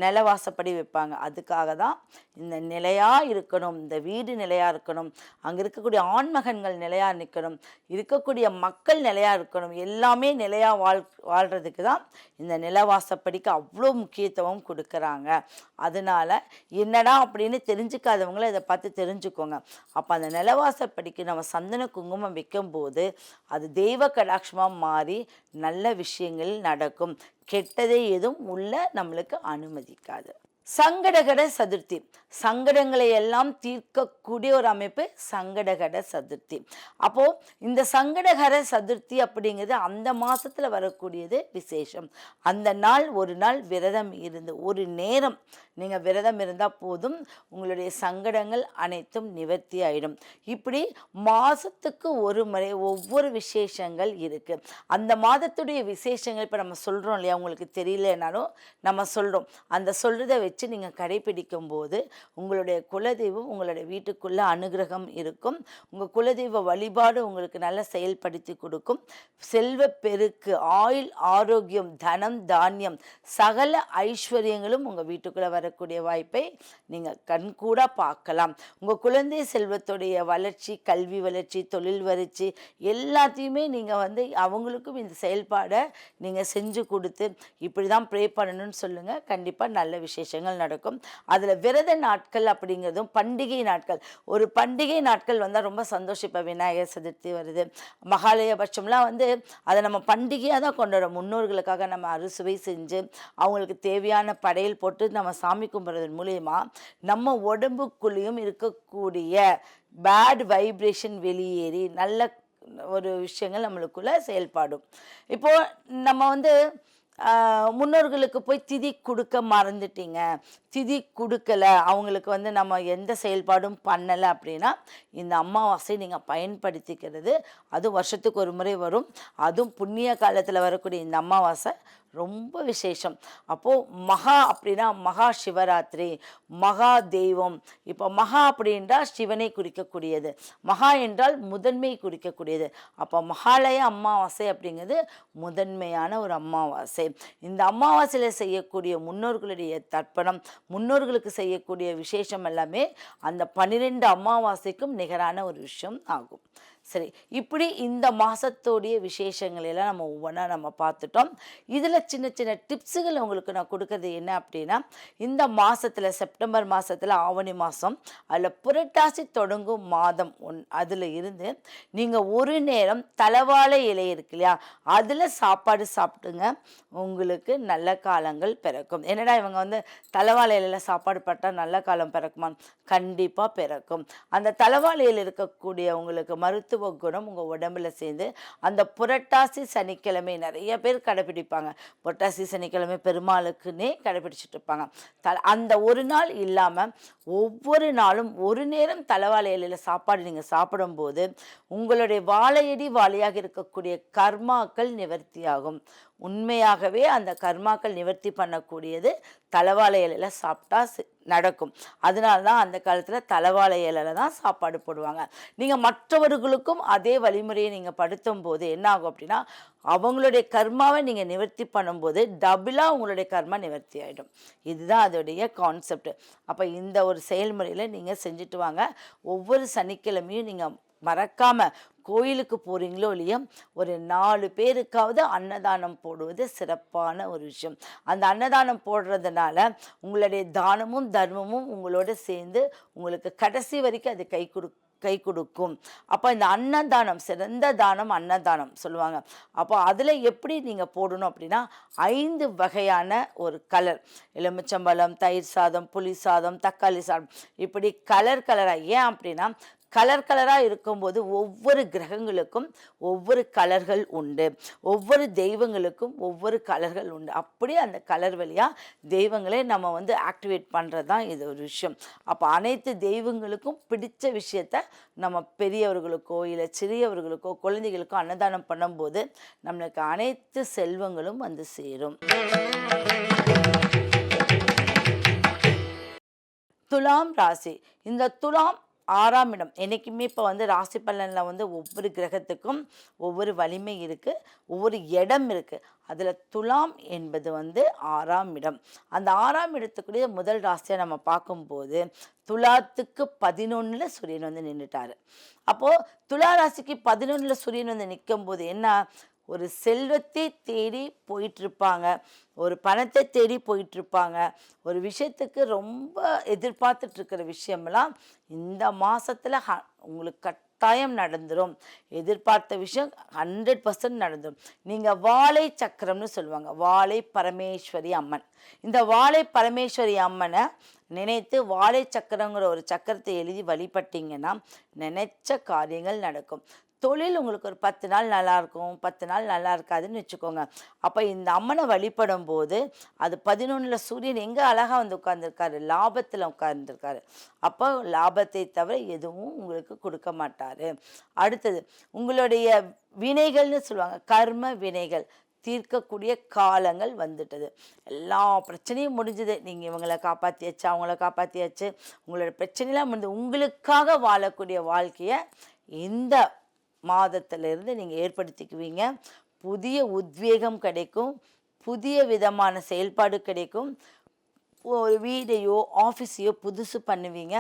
நிலவாசப்படி வைப்பாங்க. அதுக்காக தான் இந்த நிலையாக இருக்கணும், இந்த வீடு நிலையாக இருக்கணும், அங்கே இருக்கக்கூடிய ஆண்மகன்கள் நிலையாக நிற்கணும், இருக்கக்கூடிய மக்கள் நிலையாக இருக்கணும், எல்லாமே நிலையாக வாழ்கிறதுக்கு தான் இந்த நிலவாசப்படிக்கு அவ்வளோ முக்கியத்துவம் கொடுக்குறாங்க. அதனால் என்னடா அப்படின்னு தெரிஞ்சுக்காதவங்கள இதை பார்த்து தெரிஞ்சுக்கோங்க. அப்போ அந்த நிலவாசப்படிக்கு நம்ம சந்தன குங்குமம் வைக்கும்போது அது தெய்வ கடாட்சமாக மாறி நல்ல விஷயங்கள் நடக்கும். கெட்டதை எதுவும் உள்ள நம்மளுக்கு அனுமதிக்காது. சங்கடகட சதுர்த்தி, சங்கடங்களை எல்லாம் தீர்க்கக்கூடிய ஒரு அமைப்பு சங்கடகட சதுர்த்தி. அப்போது இந்த சங்கடகர சதுர்த்தி அப்படிங்கிறது அந்த மாதத்தில் வரக்கூடியது விசேஷம். அந்த நாள் ஒரு நாள் விரதம் இருந்து, ஒரு நேரம் நீங்கள் விரதம் இருந்தால் போதும், உங்களுடைய சங்கடங்கள் அனைத்தும் நிவர்த்தி ஆகிடும். இப்படி மாதத்துக்கு ஒரு முறை ஒவ்வொரு விசேஷங்கள் இருக்குது. அந்த மாதத்துடைய விசேஷங்கள் இப்போ நம்ம சொல்கிறோம் இல்லையா, உங்களுக்கு தெரியலனாலும் நம்ம சொல்கிறோம். அந்த சொல்கிறத வச்சு நீங்கள் கடைபிடிக்கும் போது உங்களுடைய குலதெய்வம் உங்களுடைய வீட்டுக்குள்ளே அனுகிரகம் இருக்கும். உங்கள் குலதெய்வ வழிபாடு உங்களுக்கு நல்ல செயல்படுத்தி கொடுக்கும். செல்வ பெருக்கு, ஆயுள், ஆரோக்கியம், தனம், தானியம், சகல ஐஸ்வர்யங்களும் உங்கள் வீட்டுக்குள்ளே வரக்கூடிய வாய்ப்பை நீங்கள் கண்கூட பார்க்கலாம். உங்கள் குழந்தை செல்வத்துடைய வளர்ச்சி, கல்வி வளர்ச்சி, தொழில் வளர்ச்சி எல்லாத்தையுமே நீங்கள் வந்து அவங்களுக்கும் இந்த செயல்பாடை நீங்கள் செஞ்சு கொடுத்து இப்படி தான் ப்ரே பண்ணணும்னு சொல்லுங்கள். கண்டிப்பாக நல்ல விசேஷங்கள் நடக்கும். அதில் விரத நாட்கள் அப்படிங்கிறதும் பண்டிகை நாட்கள், ஒரு பண்டிகை நாட்கள் வந்தால் ரொம்ப சந்தோஷம். இப்போ விநாயகர் சதுர்த்தி வருது, மகாலயபட்சம்லாம் வந்து அதை நம்ம பண்டிகையாக தான் கொண்டாடுறோம். முன்னோர்களுக்காக நம்ம அறுசுவை செஞ்சு அவங்களுக்கு தேவையான படையல் போட்டு நம்ம சாமி கும்பிட்றதன் மூலயமா நம்ம உடம்புக்குள்ளேயும் இருக்கக்கூடிய பேட் வைப்ரேஷன் வெளியேறி நல்ல ஒரு விஷயங்கள் நம்மளுக்குள்ள செயல்படும். இப்போது நம்ம வந்து முன்னோர்களுக்கு போய் திதி கொடுக்க மறந்துட்டீங்க, திதி கொடுக்கலை, அவங்களுக்கு வந்து நம்ம எந்த செயல்பாடும் பண்ணலை அப்படின்னா இந்த அமாவாசை நீங்கள் பயன்படுத்திக்கிறது. அதுவும் வருஷத்துக்கு ஒரு முறை வரும், அதுவும் புண்ணிய காலத்தில் வரக்கூடிய இந்த அமாவாசை ரொம்ப விசேஷம். அப்போது மகா அப்படின்னா மகா சிவராத்திரி, மகா தெய்வம். இப்போ மகா அப்படின்றால் சிவனை குறிக்கக்கூடியது, மகா என்றால் முதன்மை குறிக்கக்கூடியது. அப்போ மகாலய அமாவாசை அப்படிங்கிறது முதன்மையான ஒரு அமாவாசை. இந்த அமாவாசையில் செய்யக்கூடிய முன்னோர்களுடைய தர்ப்பணம், முன்னோர்களுக்கு செய்யக்கூடிய விசேஷம் எல்லாமே அந்த 12 அமாவாசைக்கும் நிகரான ஒரு விஷயம் ஆகும். சரி, இப்படி இந்த மாதத்தோடைய விசேஷங்கள் எல்லாம் நம்ம ஒவ்வொன்றா நம்ம பார்த்துட்டோம். இதில் சின்ன சின்ன டிப்ஸுகள் உங்களுக்கு நான் கொடுக்கறது என்ன அப்படின்னா, இந்த மாதத்தில் செப்டம்பர் மாதத்தில் ஆவணி மாதம் அதில் புரட்டாசி தொடங்கும் மாதம் அதில் இருந்து நீங்கள் ஒரு நேரம் தலவாழை இலை இருக்கு இல்லையா, அதில் சாப்பாடு சாப்பிட்டுங்க. உங்களுக்கு நல்ல காலங்கள் பிறக்கும். என்னடா இவங்க வந்து தலவாழை இலையில் சாப்பாடு பட்டால் நல்ல காலம் பிறக்குமா? கண்டிப்பாக பிறக்கும். அந்த தலவாழை இலையில் இருக்கக்கூடிய உங்களுக்கு மருத்துவ குணம் உங்கள் உடம்புல சேர்ந்து அந்த புரட்டாசி சனிக்கிழமை நிறைய பேர் கடைப்பிடிப்பாங்க. புரட்டாசி சனிக்கிழமை பெருமாளுக்குன்னே கடைப்பிடிச்சிட்டு இருப்பாங்க. அந்த ஒரு நாள் இல்லாமல் ஒவ்வொரு நாளும் ஒரு நேரம் தலவாழை இலையில் சாப்பாடு நீங்கள் சாப்பிடும்போது உங்களுடைய வாழையடி வாழையாக இருக்கக்கூடிய கர்மாக்கள் நிவர்த்தியாகும். உண்மையாகவே அந்த கர்மாக்கள் நிவர்த்தி பண்ணக்கூடியது தலவாழை இலையில் சாப்பிட்டா நடக்கும். அதனால தான் அந்த காலத்தில் தலவாழை இலையில் தான் சாப்பாடு போடுவாங்க. நீங்கள் மற்றவர்களுக்கும் அதே வழிமுறையை நீங்கள் படுத்தும் போது என்ன ஆகும் அப்படின்னா, அவங்களுடைய கர்மாவை நீங்கள் நிவர்த்தி பண்ணும்போது டபுளாக உங்களுடைய கர்மா நிவர்த்தி ஆகிடும். இதுதான் அதோடைய கான்செப்ட். அப்போ இந்த ஒரு செயல்முறையில் நீங்கள் செஞ்சுட்டு வாங்க. ஒவ்வொரு சனிக்கிழமையும் நீங்கள் மறக்காமல் கோயிலுக்கு போகிறீங்களோ இல்லையோ ஒரு 4 பேருக்காவது அன்னதானம் போடுவது சிறப்பான ஒரு விஷயம். அந்த அன்னதானம் போடுறதுனால உங்களுடைய தானமும் தர்மமும் உங்களோட சேர்ந்து உங்களுக்கு கடைசி வரைக்கும் அது கை கொடுக்கும். அப்போ இந்த அன்னதானம் சிறந்த தானம் அன்னதானம் சொல்லுவாங்க. அப்போ அதில் எப்படி நீங்கள் போடணும் அப்படின்னா 5 வகையான ஒரு கலர், எலுமிச்சம்பழம், தயிர் சாதம், புளி சாதம், தக்காளி சாதம், இப்படி கலராக. ஏன் அப்படின்னா கலராக இருக்கும்போது ஒவ்வொரு கிரகங்களுக்கும் ஒவ்வொரு கலர்கள் உண்டு, ஒவ்வொரு தெய்வங்களுக்கும் ஒவ்வொரு கலர்கள் உண்டு. அப்படி அந்த கலர் வழியாக தெய்வங்களே நம்ம வந்து ஆக்டிவேட் பண்ணுறது தான் இது ஒரு விஷயம். அப்போ அனைத்து தெய்வங்களுக்கும் பிடித்த விஷயத்த நம்ம பெரியவர்களுக்கோ இல்லை சிறியவர்களுக்கோ குழந்தைகளுக்கோ அன்னதானம் பண்ணும்போது நம்மளுக்கு அனைத்து செல்வங்களும் வந்து சேரும். துலாம் ராசி. இந்த துலாம் 6ஆம் இடம். என்றைக்குமே இப்போ வந்து ராசி பலனில் வந்து ஒவ்வொரு கிரகத்துக்கும் ஒவ்வொரு வலிமை இருக்குது, ஒவ்வொரு இடம் இருக்குது. அதில் துலாம் என்பது வந்து 6ஆம் இடம். அந்த 6ஆம் இடத்துக்குரிய முதல் ராசியாக நம்ம பார்க்கும்போது துலாத்துக்கு 11ல் சூரியன் வந்து நின்றுட்டார். அப்போது துலா ராசிக்கு 11ல் சூரியன் வந்து நிற்கும் போது என்ன, ஒரு செல்வத்தை தேடி போயிட்டுருப்பாங்க, ஒரு பணத்தை தேடி போயிட்டுருப்பாங்க, ஒரு விஷயத்துக்கு ரொம்ப எதிர்பார்த்துட்ருக்கிற விஷயமெல்லாம் இந்த மாதத்தில் உங்களுக்கு கட்டாயம் நடந்துடும். எதிர்பார்த்த விஷயம் 100% நடந்துடும். நீங்கள் வாழை சக்கரம்னு சொல்லுவாங்க, வாழை பரமேஸ்வரி அம்மன். இந்த வாழை பரமேஸ்வரி அம்மனை நினைத்து வாழை சக்கரங்கிற ஒரு சக்கரத்தை எழுதி வழிபட்டிங்கன்னா நினைச்ச காரியங்கள் நடக்கும். தொழில் உங்களுக்கு ஒரு 10 நாள் நல்லாயிருக்கும், 10 நாள் நல்லா இருக்காதுன்னு வச்சுக்கோங்க. அப்போ இந்த அம்மனை வழிபடும் போது அது 11ல் சூரியன் எங்கே அழகாக வந்து உட்கார்ந்துருக்காரு, லாபத்தில் உட்கார்ந்துருக்காரு. அப்போ லாபத்தை தவிர எதுவும் உங்களுக்கு கொடுக்க மாட்டார். அடுத்தது உங்களுடைய வினைகள்னு சொல்லுவாங்க, கர்ம வினைகள் தீர்க்கக்கூடிய காலங்கள் வந்துட்டது. எல்லா பிரச்சனையும் முடிஞ்சுது. நீங்கள் இவங்களை காப்பாற்றியாச்சு, அவங்கள காப்பாற்றியாச்சு, உங்களோட பிரச்சனைலாம் முடிஞ்சு உங்களுக்காக வாழக்கூடிய வாழ்க்கையை இந்த மாதத்திலிருந்து நீங்கள் ஏற்படுத்திக்குவீங்க. புதிய உத்வேகம் கிடைக்கும், புதிய விதமான செயல்பாடு கிடைக்கும். ஒரு வீடையோ ஆஃபீஸையோ புதுசு பண்ணுவீங்க,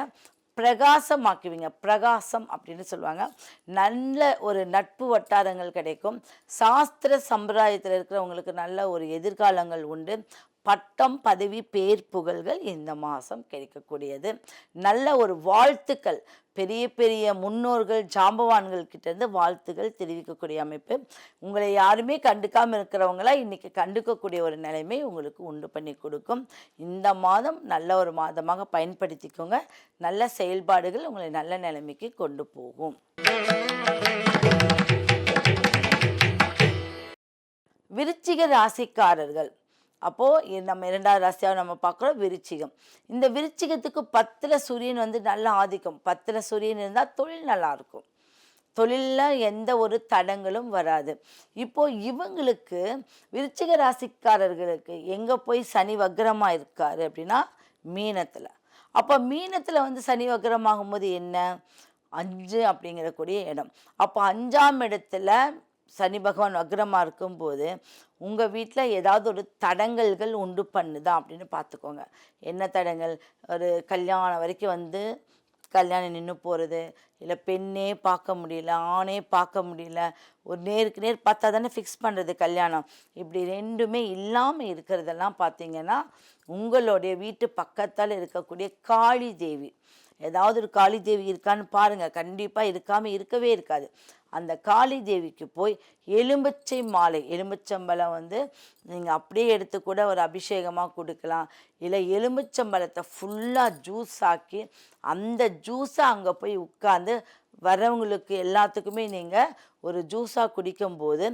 பிரகாசமாக்குவீங்க. பிரகாசம் அப்படின்னு சொல்லுவாங்க. நல்ல ஒரு நட்பு வட்டாரங்கள் கிடைக்கும். சாஸ்திர சம்பிரதாயத்தில் இருக்கிறவங்களுக்கு நல்ல ஒரு எதிர்காலங்கள் உண்டு. பட்டம், பதவி, பேர், புகழ்கள் இந்த மாதம் கிடைக்கக்கூடியது. நல்ல ஒரு வாழ்த்துக்கள், பெரிய பெரிய முன்னோர்கள் ஜாம்பவான்கள் கிட்டேருந்து வாழ்த்துக்கள் தெரிவிக்கக்கூடிய அமைப்பு. உங்களை யாருமே கண்டுக்காமல் இருக்கிறவங்களா இன்றைக்கி கண்டுக்கக்கூடிய ஒரு நிலைமை உங்களுக்கு உண்டு பண்ணி கொடுக்கும். இந்த மாதம் நல்ல ஒரு மாதமாக பயன்படுத்திக்கோங்க. நல்ல செயல்பாடுகள் உங்களை நல்ல நிலைமைக்கு கொண்டு போகும். விருச்சிக ராசிக்காரர்கள். அப்போது நம்ம 2வது ராசியாக நம்ம பார்க்குறோம் விருச்சிகம். இந்த விருச்சிகத்துக்கு 10ல் சூரியன் வந்து நல்ல ஆதிக்கம். 10ல் சூரியன் இருந்தால் தொழில் நல்லாயிருக்கும், தொழிலில் எந்த ஒரு தடங்களும் வராது. இப்போது இவங்களுக்கு விருச்சிக ராசிக்காரர்களுக்கு எங்கே போய் சனி வக்ரமாக இருக்கார் அப்படின்னா மீனத்தில். அப்போ மீனத்தில் வந்து சனி வக்ரமாகும்போது என்ன, 5 அப்படிங்கிறக்கூடிய இடம். அப்போ 5ஆம் இடத்துல சனி பகவான் வக்ரமாக இருக்கும்போது உங்கள் வீட்டில் ஏதாவது ஒரு தடங்கல்கள் உண்டு பண்ணுதா அப்படின்னு பார்த்துக்கோங்க. என்ன தடங்கள், ஒரு கல்யாணம் வரைக்கும் வந்து கல்யாணம் நின்று போகிறது, இல்லை பெண்ணே பார்க்க முடியல, ஆணே பார்க்க முடியல, ஒரு நேருக்கு நேர் பார்த்தா தானே ஃபிக்ஸ் பண்ணுறது கல்யாணம், இப்படி ரெண்டுமே இல்லாமல் இருக்கிறதெல்லாம் பார்த்தீங்கன்னா உங்களுடைய வீட்டு பக்கத்தால் இருக்கக்கூடிய காளி தேவி, ஏதாவது ஒரு காளி தேவி இருக்கான்னு பாருங்கள். கண்டிப்பாக இருக்காமல் இருக்கவே இருக்காது. அந்த காளி தேவிக்கு போய் எலுமிச்சை மாலை, எலுமிச்சம்பழம் நீங்கள் அப்படியே எடுத்து கூட ஒரு அபிஷேகமாக கொடுக்கலாம். இல்லை எலுமிச்சம்பழத்தை ஃபுல்லாக ஜூஸ் ஆக்கி அந்த ஜூஸை அங்கே போய் உட்காந்து வரவங்களுக்கு எல்லாத்துக்குமே நீங்கள் ஒரு ஜூஸாக குடிக்கும்போது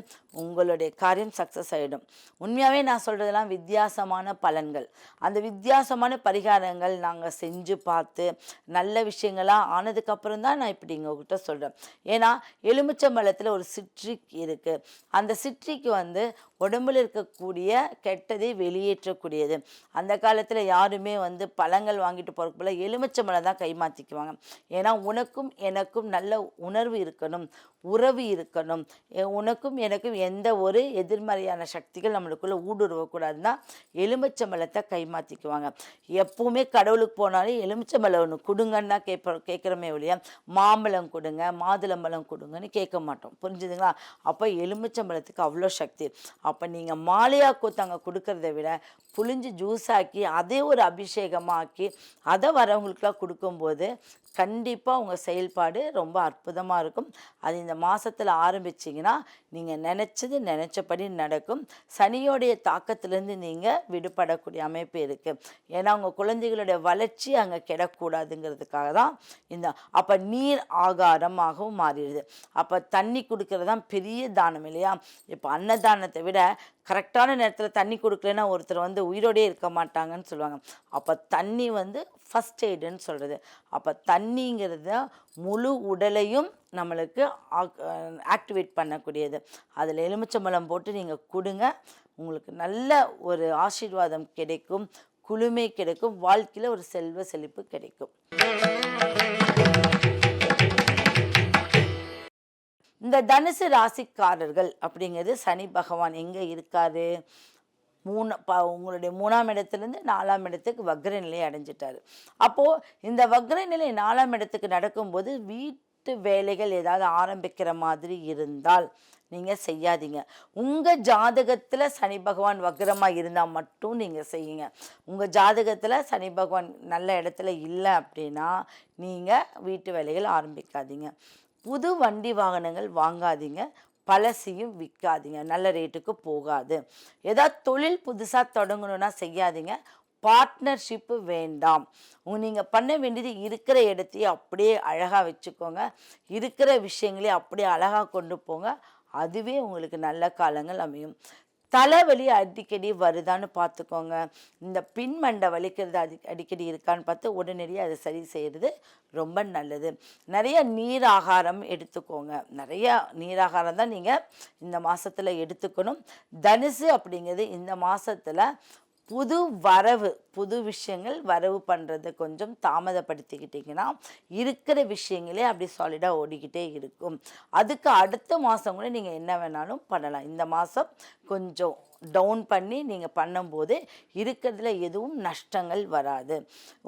உங்களுடைய காரியம் சக்ஸஸ் ஆகிடும். உண்மையாகவே நான் சொல்கிறதெல்லாம் வித்தியாசமான பலன்கள். அந்த வித்தியாசமான பரிகாரங்கள் நாங்கள் செஞ்சு பார்த்து நல்ல விஷயங்களாக ஆனதுக்கப்புறம் தான் நான் இப்படி உங்கள்கிட்ட சொல்கிறேன். ஏன்னா எலுமிச்சம்பழத்தில் ஒரு சிட்ரிக் இருக்குது. அந்த சிட்ரிக் உடம்பில் இருக்கக்கூடிய கெட்டதை வெளியேற்றக்கூடியது. அந்த காலத்தில் யாருமே பழங்கள் வாங்கிட்டு போகிறதுக்கு போல எலுமிச்சம்பழம் தான் கைமாற்றிக்குவாங்க. ஏன்னா உனக்கும் எனக்கும் நல்ல உணர்வு இருக்கணும், உறவு இருக்கணும், உனக்கும் எனக்கும் எந்த ஒரு எதிர்மறையான சக்திகள் நம்மளுக்குள்ளே ஊடுருவக்கூடாதுன்னா எலுமிச்சம்பழத்தை கைமாற்றிக்குவாங்க. எப்பவுமே கடவுளுக்கு போனாலும் எலுமிச்சம்பழம் ஒன்று கொடுங்கன்னு தான் கேட்குறோமே ஒழிய மாம்பழம் கொடுங்க, மாதுளம்பழம் கொடுங்கன்னு கேட்க மாட்டோம். புரிஞ்சுதுங்களா? அப்போ எலுமிச்சம்பழத்துக்கு அவ்வளோ சக்தி. அப்போ நீங்கள் மாலையாக கோத்தாங்க கொடுக்கறத விட புளிஞ்சு ஜூஸ் ஆக்கி அதே ஒரு அபிஷேகமாக்கி அதை வரவங்களுக்குலாம் கொடுக்கும்போது கண்டிப்பாக உங்கள் செயல்பாடு ரொம்ப அற்புதமாக இருக்கும். அது இந்த மாதத்தில் ஆரம்பிச்சிங்கன்னா நீங்கள் நினச்சபடி நடக்கும். சனியோடைய தாக்கத்திலேருந்து நீங்கள் விடுபடக்கூடிய அமைப்பு இருக்குது. ஏன்னா உங்கள் குழந்தைகளுடைய வளர்ச்சி அங்கே கெடக்கூடாதுங்கிறதுக்காக தான் அப்போ நீர் ஆகாரமாகவும் மாறிடுது. அப்போ தண்ணி கொடுக்கறது தான் பெரிய தானம் இல்லையா? இப்போ அன்னதானத்தை விட கரெக்டான நேரத்தில் தண்ணி கொடுக்கலன்னா ஒருத்தர் உயிரோடே இருக்க மாட்டாங்கன்னு சொல்லுவாங்க. அப்போ தண்ணி ஃபஸ்ட் எய்டுன்னு சொல்கிறது. அப்போ தண்ணிங்கிறது முழு உடலையும் நம்மளுக்கு ஆக்டிவேட் பண்ணக்கூடியது. அதில் எலுமிச்சம்பழம் போட்டு நீங்கள் கொடுங்க, உங்களுக்கு நல்ல ஒரு ஆசீர்வாதம் கிடைக்கும், குளுமை கிடைக்கும், வாழ்க்கையில் ஒரு செல்வ செழிப்பு கிடைக்கும். இந்த தனுசு ராசிக்காரர்கள் அப்படிங்கிறது சனி பகவான் எங்கே இருக்காரு? உங்களுடைய 3ஆம் இடத்துலேருந்து 4ஆம் இடத்துக்கு வக்ர நிலை அடைஞ்சிட்டாரு. அப்போது இந்த வக்ர நிலை 4ஆம் இடத்துக்கு நடக்கும்போது வீட்டு வேலைகள் ஏதாவது ஆரம்பிக்கிற மாதிரி இருந்தால் நீங்கள் செய்யாதீங்க. உங்கள் ஜாதகத்தில் சனி பகவான் வக்ரமாக இருந்தால் மட்டும் நீங்கள் செய்யுங்க. உங்கள் ஜாதகத்தில் சனி பகவான் நல்ல இடத்துல இல்லை அப்படின்னா நீங்கள் வீட்டு வேலைகள் ஆரம்பிக்காதீங்க. புது வண்டி வாகனங்கள் வாங்காதீங்க, பழசையும் விற்காதீங்க, நல்ல ரேட்டுக்கு போகாது. ஏதாவது தொழில் புதுசாக தொடங்கணுன்னா செய்யாதீங்க. பார்ட்னர்ஷிப்பு வேண்டாம். நீங்கள் பண்ண வேண்டியது இருக்கிற இடத்தையே அப்படியே அழகாக வச்சுக்கோங்க, இருக்கிற விஷயங்களே அப்படியே அழகாக கொண்டு போங்க. அதுவே உங்களுக்கு நல்ல காலங்கள் அமையும். தலைவலி அடிக்கடி வருதான்னு பார்த்துக்கோங்க. இந்த பின்மண்டை வலிக்கிறது அடிக்கடி இருக்கான்னு பார்த்து உடனடியாக அதை சரி செய்கிறது ரொம்ப நல்லது. நிறைய நீர் ஆகாரம் எடுத்துக்கோங்க. நிறைய நீராகாரம் தான் நீங்கள் இந்த மாதத்தில் எடுத்துக்கணும். தனுசு அப்படிங்கிறது இந்த மாதத்தில் புது வரவு, புது விஷயங்கள் வரவு பண்ணுறது கொஞ்சம் தாமதப்படுத்திக்கிட்டிங்கன்னா இருக்கிற விஷயங்களே அப்படி சாலிடாக ஓடிக்கிட்டே இருக்கும். அதுக்கு அடுத்த மாதம் கூட நீங்கள் என்ன வேணாலும் பண்ணலாம். இந்த மாதம் கொஞ்சம் டவுன் பண்ணி நீங்கள் பண்ணும்போது இருக்கிறதுல எதுவும் நஷ்டங்கள் வராது.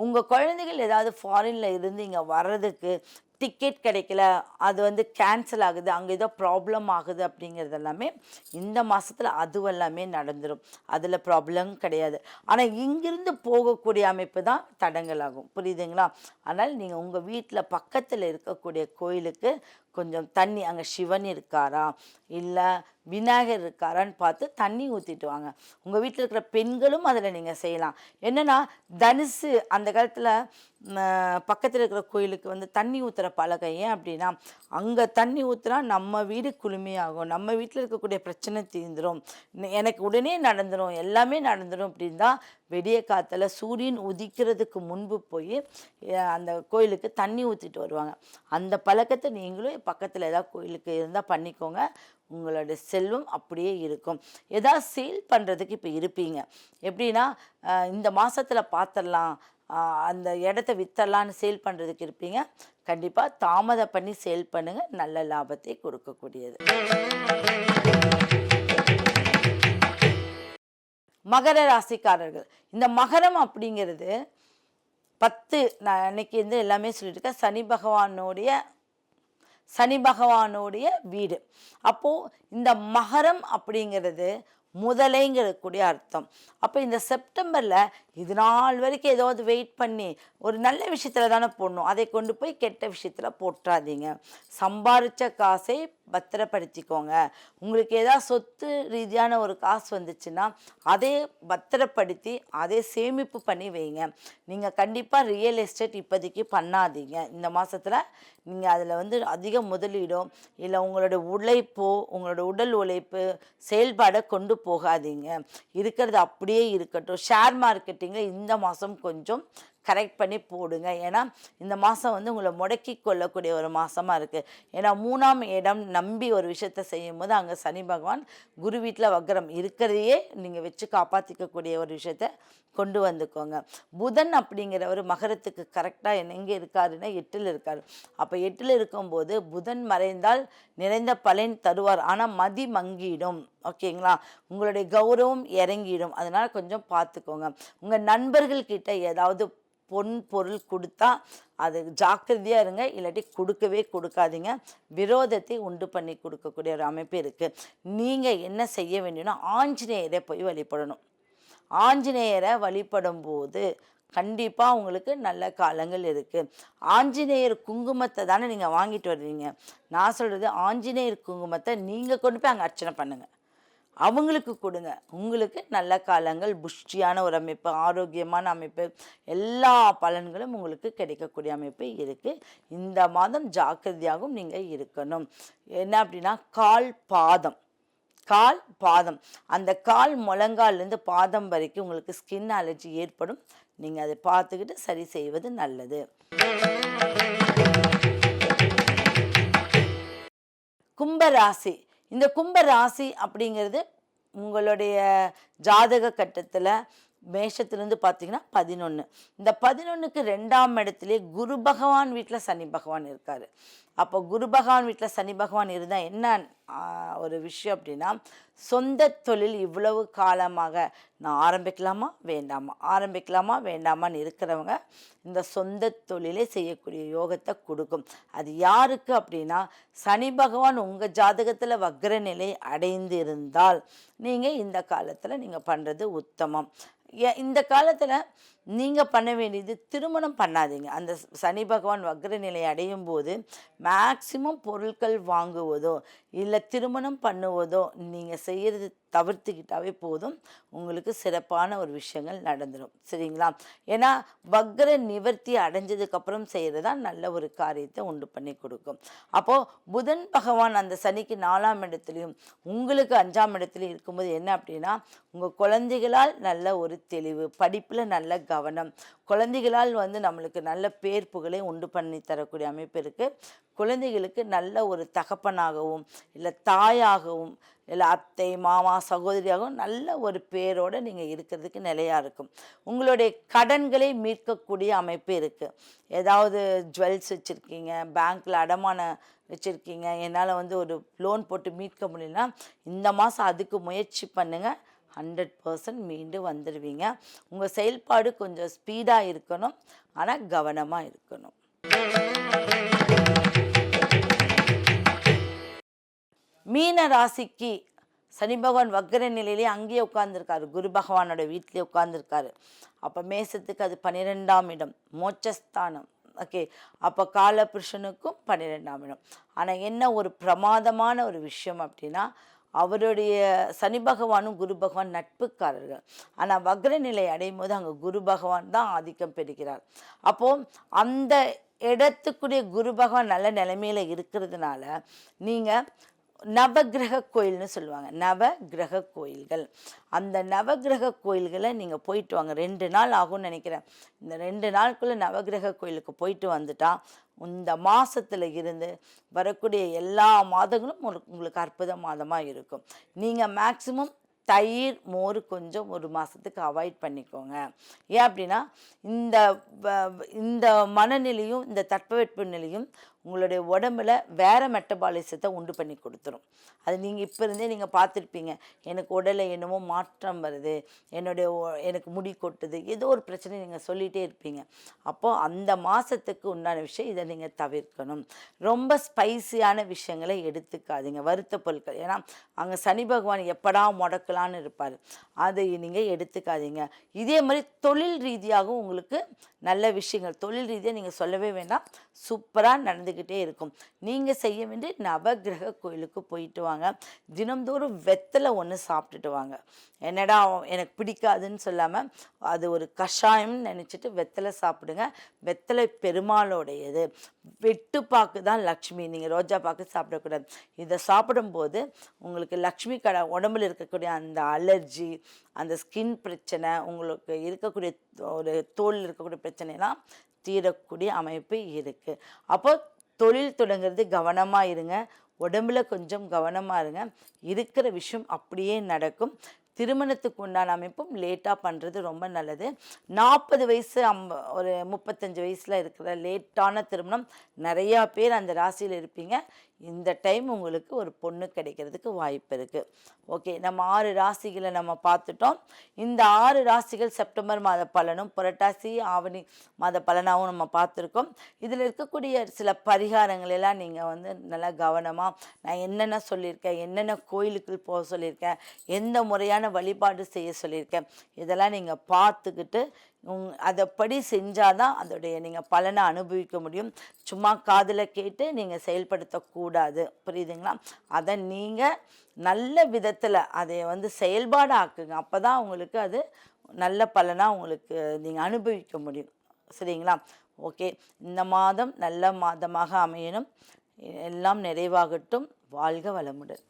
உங்கள் குழந்தைகள் ஏதாவது ஃபாரினில் இருந்து இங்கே வர்றதுக்கு டிக்கெட் கிடைக்கல, அது கேன்சல் ஆகுது, அங்கே ஏதோ ப்ராப்ளம் ஆகுது அப்படிங்கிறது எல்லாமே இந்த மாதத்தில் அதுவெல்லாமே நடந்துடும். அதில் ப்ராப்ளம் கிடையாது. ஆனால் இங்கிருந்து போகக்கூடிய அமைப்பு தான் தடங்கள் ஆகும். புரியுதுங்களா? அதனால் நீங்கள் உங்கள் வீட்டில் பக்கத்தில் இருக்கக்கூடிய கோயிலுக்கு கொஞ்சம் தண்ணி, அங்கே சிவன் இருக்காரா இல்லை விநாயகர் இருக்காரான்னு பார்த்து தண்ணி ஊற்றிட்டு வாங்க. உங்கள் வீட்டில் இருக்கிற பெண்களும் அதில் நீங்கள் செய்யலாம். என்னென்னா தனுசு அந்த காலத்தில் பக்கத்தில் இருக்கிற கோயிலுக்கு தண்ணி ஊற்றுற பழக்கம். ஏன் அப்படின்னா அங்கே தண்ணி ஊற்றுனா நம்ம வீடு குளுமையாகும், நம்ம வீட்டில் இருக்கக்கூடிய பிரச்சனை தீர்ந்துடும், எனக்கு உடனே நடந்துடும், எல்லாமே நடந்துடும் அப்படின்னு தான் வெடிய காற்றுல சூரியன் உதிக்கிறதுக்கு முன்பு போய் அந்த கோயிலுக்கு தண்ணி ஊற்றிட்டு வருவாங்க. அந்த பழக்கத்தை நீங்களும் பக்கத்தில் ஏதாவது கோயிலுக்கு இருந்தால் பண்ணிக்கோங்க. உங்களோட செல்வம் அப்படியே இருக்கும். ஏதாவது சேல் பண்ணுறதுக்கு இப்போ இருப்பீங்க, எப்படின்னா இந்த மாதத்தில் பார்த்துடலாம், அந்த இடத்த வித்தரலான்னு சேல் பண்ணுறதுக்கு இருப்பீங்க. கண்டிப்பாக தாமதம் பண்ணி சேல் பண்ணுங்கள், நல்ல லாபத்தை கொடுக்கக்கூடியது. மகர ராசிக்காரர்கள், இந்த மகரம் அப்படிங்கிறது 10 நான் அன்னைக்கு வந்து எல்லாமே சொல்லியிருக்கேன். சனி பகவானுடைய வீடு. அப்போது இந்த மகரம் அப்படிங்கிறது முதலைங்கிறக்கூடிய அர்த்தம். அப்போ இந்த செப்டம்பரில் இது நாள் வரைக்கும் ஏதாவது வெயிட் பண்ணி ஒரு நல்ல விஷயத்தில் தானே போடணும், அதை கொண்டு போய் கெட்ட விஷயத்தில் போட்டுறாதீங்க. சம்பாரித்த காசை பத்திரப்படுத்திக்கோங்க. உங்களுக்கு ஏதாவது சொத்து ரீதியான ஒரு காசு வந்துச்சுன்னா அதை பத்திரப்படுத்தி அதை சேமிப்பு பண்ணி வைங்க. நீங்கள் கண்டிப்பாக ரியல் எஸ்டேட் இப்போதைக்கு பண்ணாதீங்க. இந்த மாதத்தில் நீங்கள் அதில் வந்து அதிக முதலீடோ இல்லை உங்களோட உழைப்போ உங்களோட உடல் உழைப்பு செயல்பாடை கொண்டு போகாதீங்க. இருக்கிறது அப்படியே இருக்கட்டும். ஷேர் மார்க்கெட்டிங்கில் இந்த மாதம் கொஞ்சம் கரெக்ட் பண்ணி போடுங்க. ஏன்னா இந்த மாதம் வந்து உங்களை முடக்கி கொள்ளக்கூடிய ஒரு மாதமாக இருக்குது. ஏன்னா 3ஆம் இடம் நம்பி ஒரு விஷயத்தை செய்யும்போது அங்கே சனி பகவான் குரு வீட்டில் வக்ரம் இருக்கிறதையே நீங்கள் வச்சு காப்பாற்றிக்கக்கூடிய ஒரு விஷயத்த கொண்டு வந்துக்கோங்க. புதன் அப்படிங்கிறவர் மகரத்துக்கு கரெக்டாக எங்கே இருக்காருன்னா 8ல் இருக்கார். அப்போ 8ல் இருக்கும்போது புதன் மறைந்தால் நிறைந்த பலன் தருவார். ஆனால் மதி மங்கிடும். ஓகேங்களா? உங்களுடைய கௌரவம் இறங்கிடும். அதனால் கொஞ்சம் பார்த்துக்கோங்க. உங்கள் நண்பர்கள்கிட்ட ஏதாவது பொருள் கொடுத்தா அது ஜாக்கிரதையாக இருங்க. இல்லாட்டி கொடுக்கவே கொடுக்காதீங்க. விரோதத்தை உண்டு பண்ணி கொடுக்கக்கூடிய ஒரு அமைப்பு இருக்குது. நீங்கள் என்ன செய்ய வேண்டும்னா ஆஞ்சநேயரை போய் வழிபடணும். ஆஞ்சநேயரை வழிபடும் போது கண்டிப்பாக உங்களுக்கு நல்ல காலங்கள் இருக்குது. ஆஞ்சநேயர் குங்குமத்தை தானே நீங்கள் வாங்கிட்டு வருவீங்க. நான் சொல்கிறது ஆஞ்சநேயர் குங்குமத்தை நீங்கள் கொண்டு போய் அங்கே அர்ச்சனை பண்ணுங்கள், அவங்களுக்கு கொடுங்க. உங்களுக்கு நல்ல காலங்கள், புஷ்டியான ஒரு அமைப்பு, ஆரோக்கியமான அமைப்பு, எல்லா பலன்களும் உங்களுக்கு கிடைக்கக்கூடிய அமைப்பு இருக்குது. இந்த மாதம் ஜாக்கிரதையாகவும் நீங்கள் இருக்கணும். என்ன அப்படின்னா கால் பாதம் அந்த கால் முழங்கால்லேருந்து பாதம் வரைக்கும் உங்களுக்கு ஸ்கின் அலர்ஜி ஏற்படும். நீங்கள் அதை பார்த்துக்கிட்டு சரி செய்வது நல்லது. கும்பராசி. இந்த கும்பராசி அப்படிங்கிறது உங்களுடைய ஜாதக கட்டத்தில் மேஷத்துலேருந்து பார்த்தீங்கன்னா 11. இந்த 11க்கு 2ஆம் இடத்துலேயே குரு பகவான் வீட்டில் சனி பகவான் இருக்கார். அப்போ குரு பகவான் வீட்டில் சனி பகவான் இருந்தால் என்ன ஒரு விஷயம் அப்படின்னா, சொந்த தொழில் இவ்வளவு காலமாக நான் ஆரம்பிக்கலாமா வேண்டாமான்னு இருக்கிறவங்க இந்த சொந்த தொழிலை செய்யக்கூடிய யோகத்தை கொடுக்கும். அது யாருக்கு அப்படின்னா, சனி பகவான் உங்கள் ஜாதகத்தில் வக்ர நிலை அடைந்து இருந்தால் நீங்கள் இந்த காலத்தில் நீங்கள் பண்ணுறது உத்தமம். இந்த காலத்தில் நீங்கள் பண்ண வேண்டியது திருமணம் பண்ணாதீங்க. அந்த சனி பகவான் வக்ர நிலை அடையும் போது மேக்சிமம் பொருட்கள் வாங்குவதோ இல்லை திருமணம் பண்ணுவதோ நீங்கள் செய்கிறது தவிர்த்துக்கிட்டாவே போதும். உங்களுக்கு சிறப்பான ஒரு விஷயங்கள் நடந்துடும். சரிங்களா? ஏன்னா வக்ர நிவர்த்தி அடைஞ்சதுக்கப்புறம் செய்கிறது தான் நல்ல ஒரு காரியத்தை உண்டு பண்ணி கொடுக்கும். அப்போது புதன் பகவான் அந்த சனிக்கு 4ஆம் இடத்துலையும் உங்களுக்கு 5ஆம் இடத்துலையும் இருக்கும்போது என்ன அப்படின்னா, உங்கள் குழந்தைகளால் நல்ல ஒரு தெளிவு, படிப்பில் நல்ல கவனம், குழந்தைகளால் வந்து நம்மளுக்கு நல்ல பேர் புகழை உண்டு பண்ணி தரக்கூடிய அமைப்பு இருக்குது. குழந்தைகளுக்கு நல்ல ஒரு தகப்பனாகவும் இல்லை தாயாகவும் இல்லை அத்தை மாமா சகோதரியாகவும் நல்ல ஒரு பேரோடு நீங்கள் இருக்கிறதுக்கு நிலையாக இருக்கும். உங்களுடைய கடன்களை மீட்கக்கூடிய அமைப்பு இருக்குது. ஏதாவது ஜுவல்ஸ் வச்சுருக்கீங்க, பேங்க்கில் அடமானம் வச்சுருக்கீங்க, என்னால் வந்து ஒரு லோன் போட்டு மீட்க முடியலன்னா இந்த மாதம் அதுக்கு முயற்சி பண்ணுங்கள். 100% மீண்டு வந்துடுவீங்க. உங்கள் செயல்பாடு கொஞ்சம் ஸ்பீடாக இருக்கணும், ஆனால் கவனமாக இருக்கணும். மீன ராசிக்கு சனி பகவான் வக்ர நிலையிலே அங்கேயே உட்கார்ந்துருக்காரு, குரு பகவானோட வீட்டிலே உட்கார்ந்துருக்காரு. அப்போ மேசத்துக்கு அது 12ஆம் இடம், மோட்சஸ்தானம். ஓகே, அப்போ காலபுருஷனுக்கும் 12ஆம் இடம். ஆனால் என்ன ஒரு பிரமாதமான ஒரு விஷயம் அப்படின்னா, அவருடைய சனி பகவானும் குரு பகவான் நட்புக்காரர்கள். ஆனால் வக்ர நிலை அடையும் போது அங்கே குரு பகவான் தான் ஆதிக்கம் பெறுகிறார். அப்போது அந்த இடத்துக்குரிய குரு பகவான் நல்ல நிலைமையில் இருக்கிறதுனால நீங்கள் நவகிரக கோயில்னு சொல்லுவாங்க, நவகிரக கோயில்கள், அந்த நவகிரக கோயில்களை நீங்கள் போயிட்டு வாங்க. 2 நாள் ஆகும்னு நினைக்கிறேன். இந்த 2 நாளுக்குள்ளே நவகிரக கோயிலுக்கு போயிட்டு வந்துட்டா இந்த மாதத்தில் இருந்து வரக்கூடிய எல்லா மாதங்களும் உங்களுக்கு அற்புத மாதமாக இருக்கும். நீங்கள் மேக்சிமம் தயிர் மோர் கொஞ்சம் ஒரு மாதத்துக்கு அவாய்ட் பண்ணிக்கோங்க. ஏன் அப்படின்னா இந்த மனநிலையும் இந்த தட்பவெட்ப நிலையும் உங்களுடைய உடம்புல வேறு மெட்டபாலிசத்தை உண்டு பண்ணி கொடுத்துரும். அது நீங்கள் இப்போ இருந்தே நீங்கள் பார்த்துருப்பீங்க, எனக்கு உடலில் என்னமோ மாற்றம் வருது, எனக்கு முடி கொட்டுது, ஏதோ ஒரு பிரச்சனை நீங்கள் சொல்லிகிட்டே இருப்பீங்க. அப்போது அந்த மாதத்துக்கு உண்டான விஷயம் இதை நீங்கள் தவிர்க்கணும். ரொம்ப ஸ்பைசியான விஷயங்களை எடுத்துக்காதீங்க, வறுத்த பொருட்கள். ஏன்னா அங்கே சனி பகவான் எப்படா முடக்கலான்னு இருப்பார், அதை நீங்கள் எடுத்துக்காதீங்க. இதே மாதிரி தொழில் ரீதியாகவும் உங்களுக்கு நல்ல விஷயங்கள், தொழில் ரீதியாக நீங்கள் சொல்லவே வேண்டாம், சூப்பராக நடந்துக்கிட்டே இருக்கும். நீங்கள் செய்ய வேண்டிய நவகிரக கோயிலுக்கு போயிட்டு வாங்க. தினம்தோறும் வெத்தலை ஒன்று சாப்பிட்டுட்டு வாங்க. என்னடா எனக்கு பிடிக்காதுன்னு சொல்லாமல் அது ஒரு கஷாயம்னு நினச்சிட்டு வெத்தலை சாப்பிடுங்க. வெத்தலை பெருமாளோடையது. வெட்டுப்பாக்கு தான் லக்ஷ்மி, நீங்கள் ரோஜா பாக்கு சாப்பிடக்கூடாது. இதை சாப்பிடும்போது உங்களுக்கு லக்ஷ்மி உடம்புல இருக்கக்கூடிய அந்த அலர்ஜி, அந்த ஸ்கின் பிரச்சனை, உங்களுக்கு இருக்கக்கூடிய ஒரு தோல் இருக்கக்கூடிய பிரச்சனைலாம் தீரக்கூடிய அமைப்பு இருக்குது. அப்போ தொழில் தொடங்குறது கவனமாக இருங்க, உடம்புல கொஞ்சம் கவனமாக இருங்க. இருக்கிற விஷயம் அப்படியே நடக்கும். திருமணத்துக்கு உண்டான அமைப்பும் லேட்டாக பண்ணுறது ரொம்ப நல்லது. 40 வயசு ஒரு 35 வயசில் இருக்கிற லேட்டான திருமணம் நிறையா பேர் அந்த ராசியில் இருப்பீங்க. இந்த டைம் உங்களுக்கு ஒரு பொண்ணு கிடைக்கிறதுக்கு வாய்ப்பு இருக்குது. ஓகே, நம்ம 6 ராசிகளை நம்ம பார்த்துட்டோம். இந்த 6 ராசிகள் செப்டம்பர் மாத பலனும் புரட்டாசி ஆவணி மாத பலனாகவும் நம்ம பார்த்துருக்கோம். இதில் இருக்கக்கூடிய சில பரிகாரங்கள் எல்லாம் நீங்கள் வந்து நல்லா கவனமாக, நான் என்னென்ன சொல்லியிருக்கேன், என்னென்ன கோயிலுக்கு போக சொல்லியிருக்கேன், எந்த முறையான வழிபாடு செய்ய சொல்லியிருக்கேன், இதெல்லாம் நீங்கள் பார்த்துக்கிட்டு அதைப்படி செஞ்சால் தான் அதோடைய நீங்கள் பலனை அனுபவிக்க முடியும். சும்மா காதில் கேட்டு நீங்கள் செயல்படுத்தக்கூடாது, புரியுதுங்களா? அதை நீங்கள் நல்ல விதத்தில் அதை வந்து செயல்பாடு ஆக்குங்க. அப்போ தான் உங்களுக்கு அது நல்ல பலனாக உங்களுக்கு நீங்கள் அனுபவிக்க முடியும், சரிங்களா? ஓகே, இந்த மாதம் நல்ல மாதமாக அமையணும். எல்லாம் நிறைவாகட்டும். வாழ்க வளமுடன்.